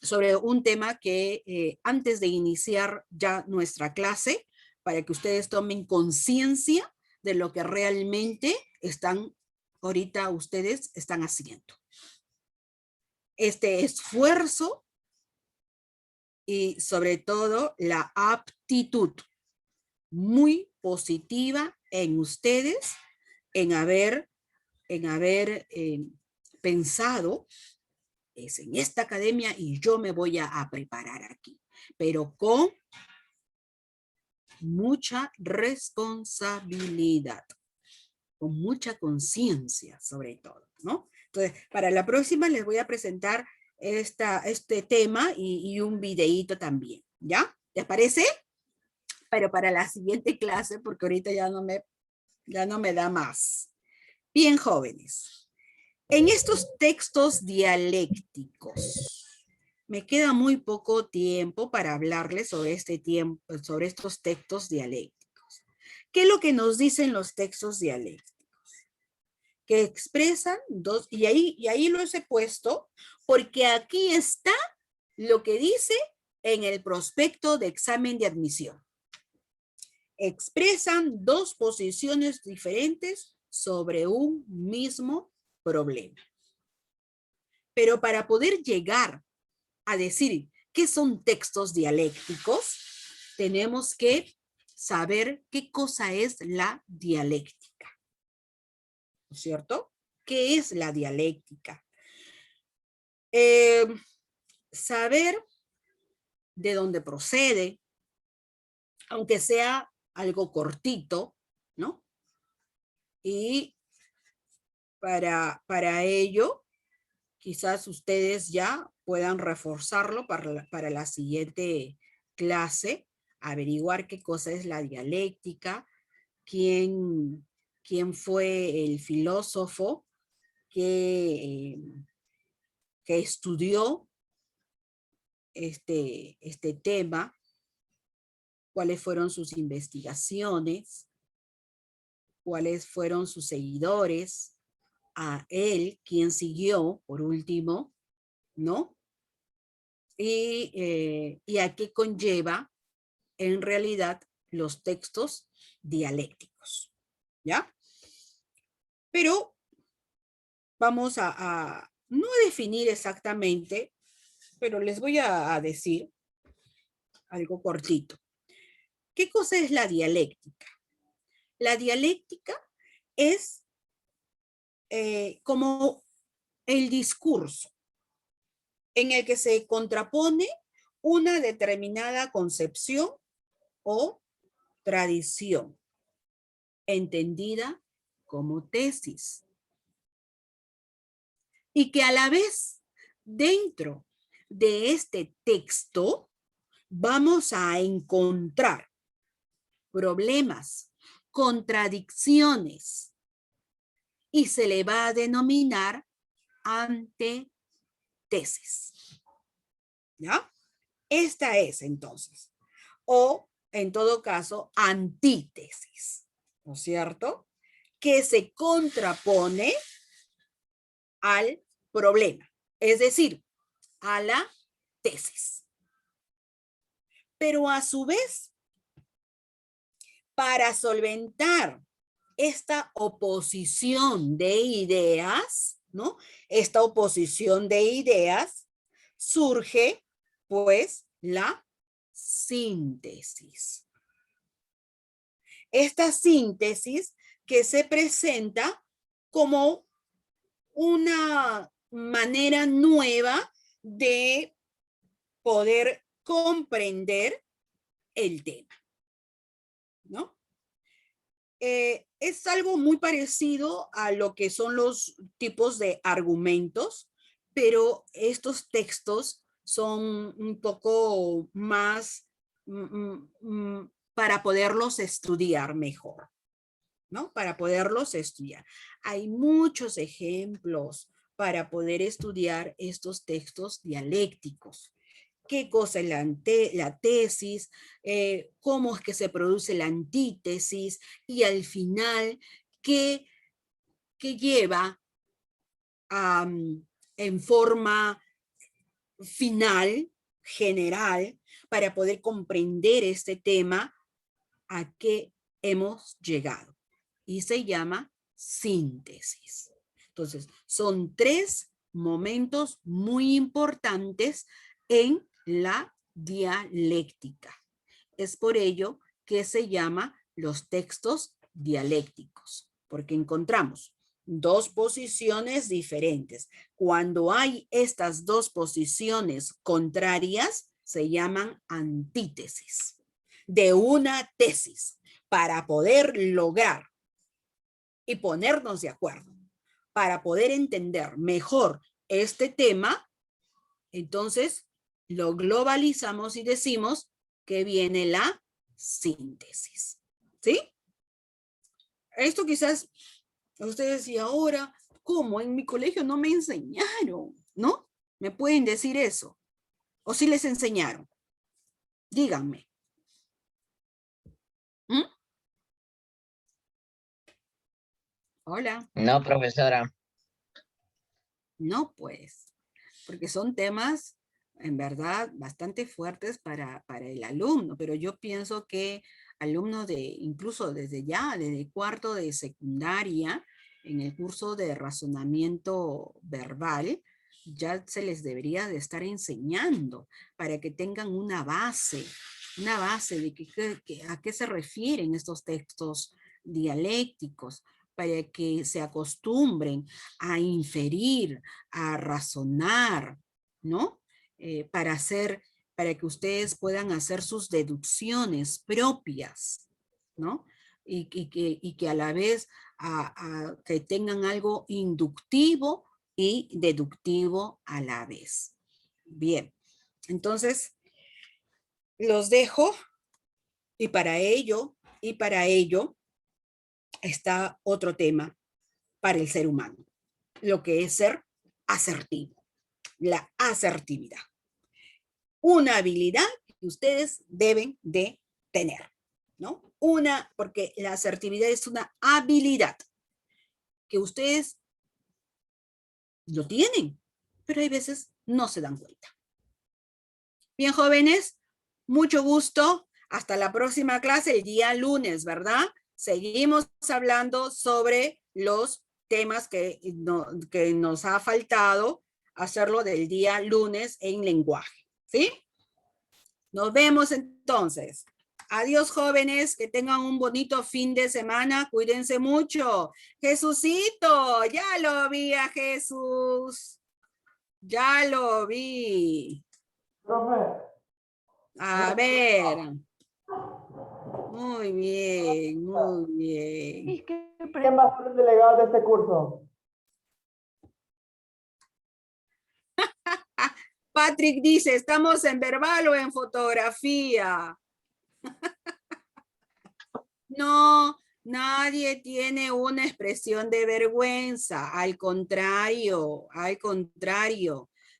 [SPEAKER 1] sobre un tema que antes de iniciar ya nuestra clase, para que ustedes tomen conciencia de lo que realmente ahorita ustedes están haciendo. Este esfuerzo y sobre todo la aptitud muy positiva en ustedes en haber pensado es en esta academia y yo me voy a preparar aquí, pero con mucha responsabilidad, con mucha conciencia sobre todo, ¿no? Entonces, para la próxima les voy a presentar este tema y un videíto también, ¿ya? ¿Les parece? Pero para la siguiente clase, porque ahorita ya no me da más. Bien, jóvenes. En estos textos dialécticos, me queda muy poco tiempo para hablarles sobre sobre estos textos dialécticos. ¿Qué es lo que nos dicen los textos dialécticos? Que expresan dos, y ahí los he puesto, porque aquí está lo que dice en el prospecto de examen de admisión. Expresan dos posiciones diferentes sobre un mismo problema. Pero para poder llegar a decir qué son textos dialécticos, tenemos que saber qué cosa es la dialéctica. ¿No es cierto? ¿Qué es la dialéctica? Saber de dónde procede, aunque sea algo cortito, ¿no? Y para ello, quizás ustedes ya puedan reforzarlo para la siguiente clase, averiguar qué cosa es la dialéctica, quién fue el filósofo que estudió este tema, cuáles fueron sus investigaciones, cuáles fueron sus seguidores, a él, quien siguió, por último, ¿no? Y a qué conlleva, en realidad, los textos dialécticos, ¿ya? Pero vamos a no definir exactamente, pero les voy a decir algo cortito. ¿Qué cosa es la dialéctica? La dialéctica es como el discurso en el que se contrapone una determinada concepción o tradición, entendida como tesis. Y que a la vez, dentro de este texto, vamos a encontrar problemas, contradicciones, y se le va a denominar antetesis. ¿Ya? Esta es entonces, o en todo caso, antítesis, ¿no es cierto? Que se contrapone al problema, es decir, a la tesis. Pero a su vez, para solventar esta oposición de ideas, ¿no? Esta oposición de ideas surge, pues, la síntesis. Esta síntesis que se presenta como una manera nueva de poder comprender el tema, ¿no? Es algo muy parecido a lo que son los tipos de argumentos, pero estos textos son un poco más para poderlos estudiar mejor, ¿no? Para poderlos estudiar. Hay muchos ejemplos para poder estudiar estos textos dialécticos. ¿Qué cosa es la tesis? ¿Cómo es que se produce la antítesis? Y al final, ¿qué lleva en forma final, general, para poder comprender este tema, a qué hemos llegado? Y se llama síntesis. Entonces, son 3 momentos muy importantes en la dialéctica. Es por ello que se llama los textos dialécticos, porque encontramos 2 posiciones diferentes. Cuando hay estas 2 posiciones contrarias, se llaman antítesis de una tesis, para poder lograr y ponernos de acuerdo, para poder entender mejor este tema. Entonces lo globalizamos y decimos que viene la síntesis, ¿sí? Esto quizás ustedes decían, ahora, ¿cómo? En mi colegio no me enseñaron, ¿no? ¿Me pueden decir eso? ¿O sí les enseñaron? Díganme. ¿Mm? Hola.
[SPEAKER 6] No, profesora.
[SPEAKER 1] No, pues, porque son temas en verdad bastante fuertes para el alumno, pero yo pienso que alumnos de, incluso desde cuarto de secundaria, en el curso de razonamiento verbal, ya se les debería de estar enseñando para que tengan una base de a qué se refieren estos textos dialécticos, para que se acostumbren a inferir, a razonar, ¿no? Para que ustedes puedan hacer sus deducciones propias, ¿no? Y que a la vez que tengan algo inductivo y deductivo a la vez. Bien, entonces los dejo y para ello está otro tema para el ser humano, lo que es ser asertivo, la asertividad. Una habilidad que ustedes deben de tener, ¿no? Porque la asertividad es una habilidad que ustedes lo tienen, pero hay veces no se dan cuenta. Bien, jóvenes, mucho gusto. Hasta la próxima clase, el día lunes, ¿verdad? Seguimos hablando sobre los temas que nos ha faltado hacerlo del día lunes en lenguaje, ¿sí? Nos vemos entonces. Adiós, jóvenes, que tengan un bonito fin de semana. Cuídense mucho. Jesucito, ya lo vi a Jesús. Ya lo vi.
[SPEAKER 2] Profe,
[SPEAKER 1] A ver. Muy bien, muy bien.
[SPEAKER 3] Es que
[SPEAKER 2] ¿quién va a ser el delegado de este curso?
[SPEAKER 1] Patrick dice, ¿estamos en verbal o en fotografía? No, nadie tiene una expresión de vergüenza. Al contrario,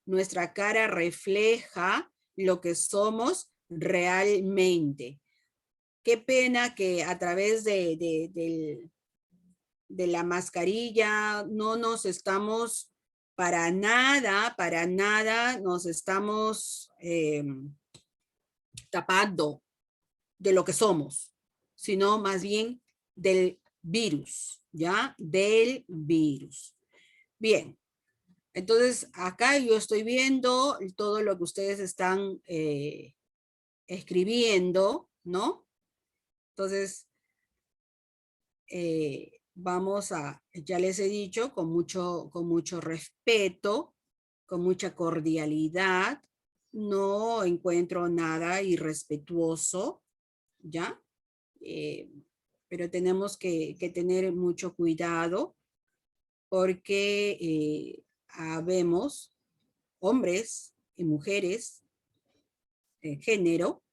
[SPEAKER 1] nuestra cara refleja lo que somos realmente. Qué pena que a través de la mascarilla no nos estamos para nada nos estamos tapando de lo que somos, sino más bien del virus, ¿ya? Del virus. Bien, entonces acá yo estoy viendo todo lo que ustedes están escribiendo, ¿no? Entonces, vamos a, ya les he dicho, con mucho respeto, con mucha cordialidad, no encuentro nada irrespetuoso, ¿ya? Pero tenemos que tener mucho cuidado porque habemos hombres y mujeres en género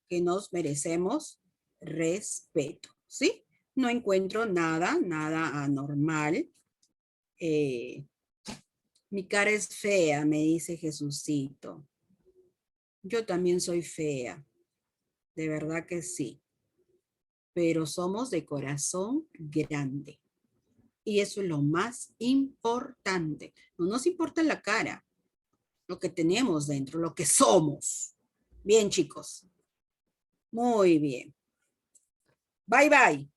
[SPEAKER 1] que nos merecemos respeto, ¿sí? No encuentro nada anormal. Mi cara es fea, me dice Jesucito. Yo también soy fea, de verdad que sí. Pero somos de corazón grande. Y eso es lo más importante. No nos importa la cara, lo que tenemos dentro, lo que somos. Bien, chicos. Muy bien. Bye, bye.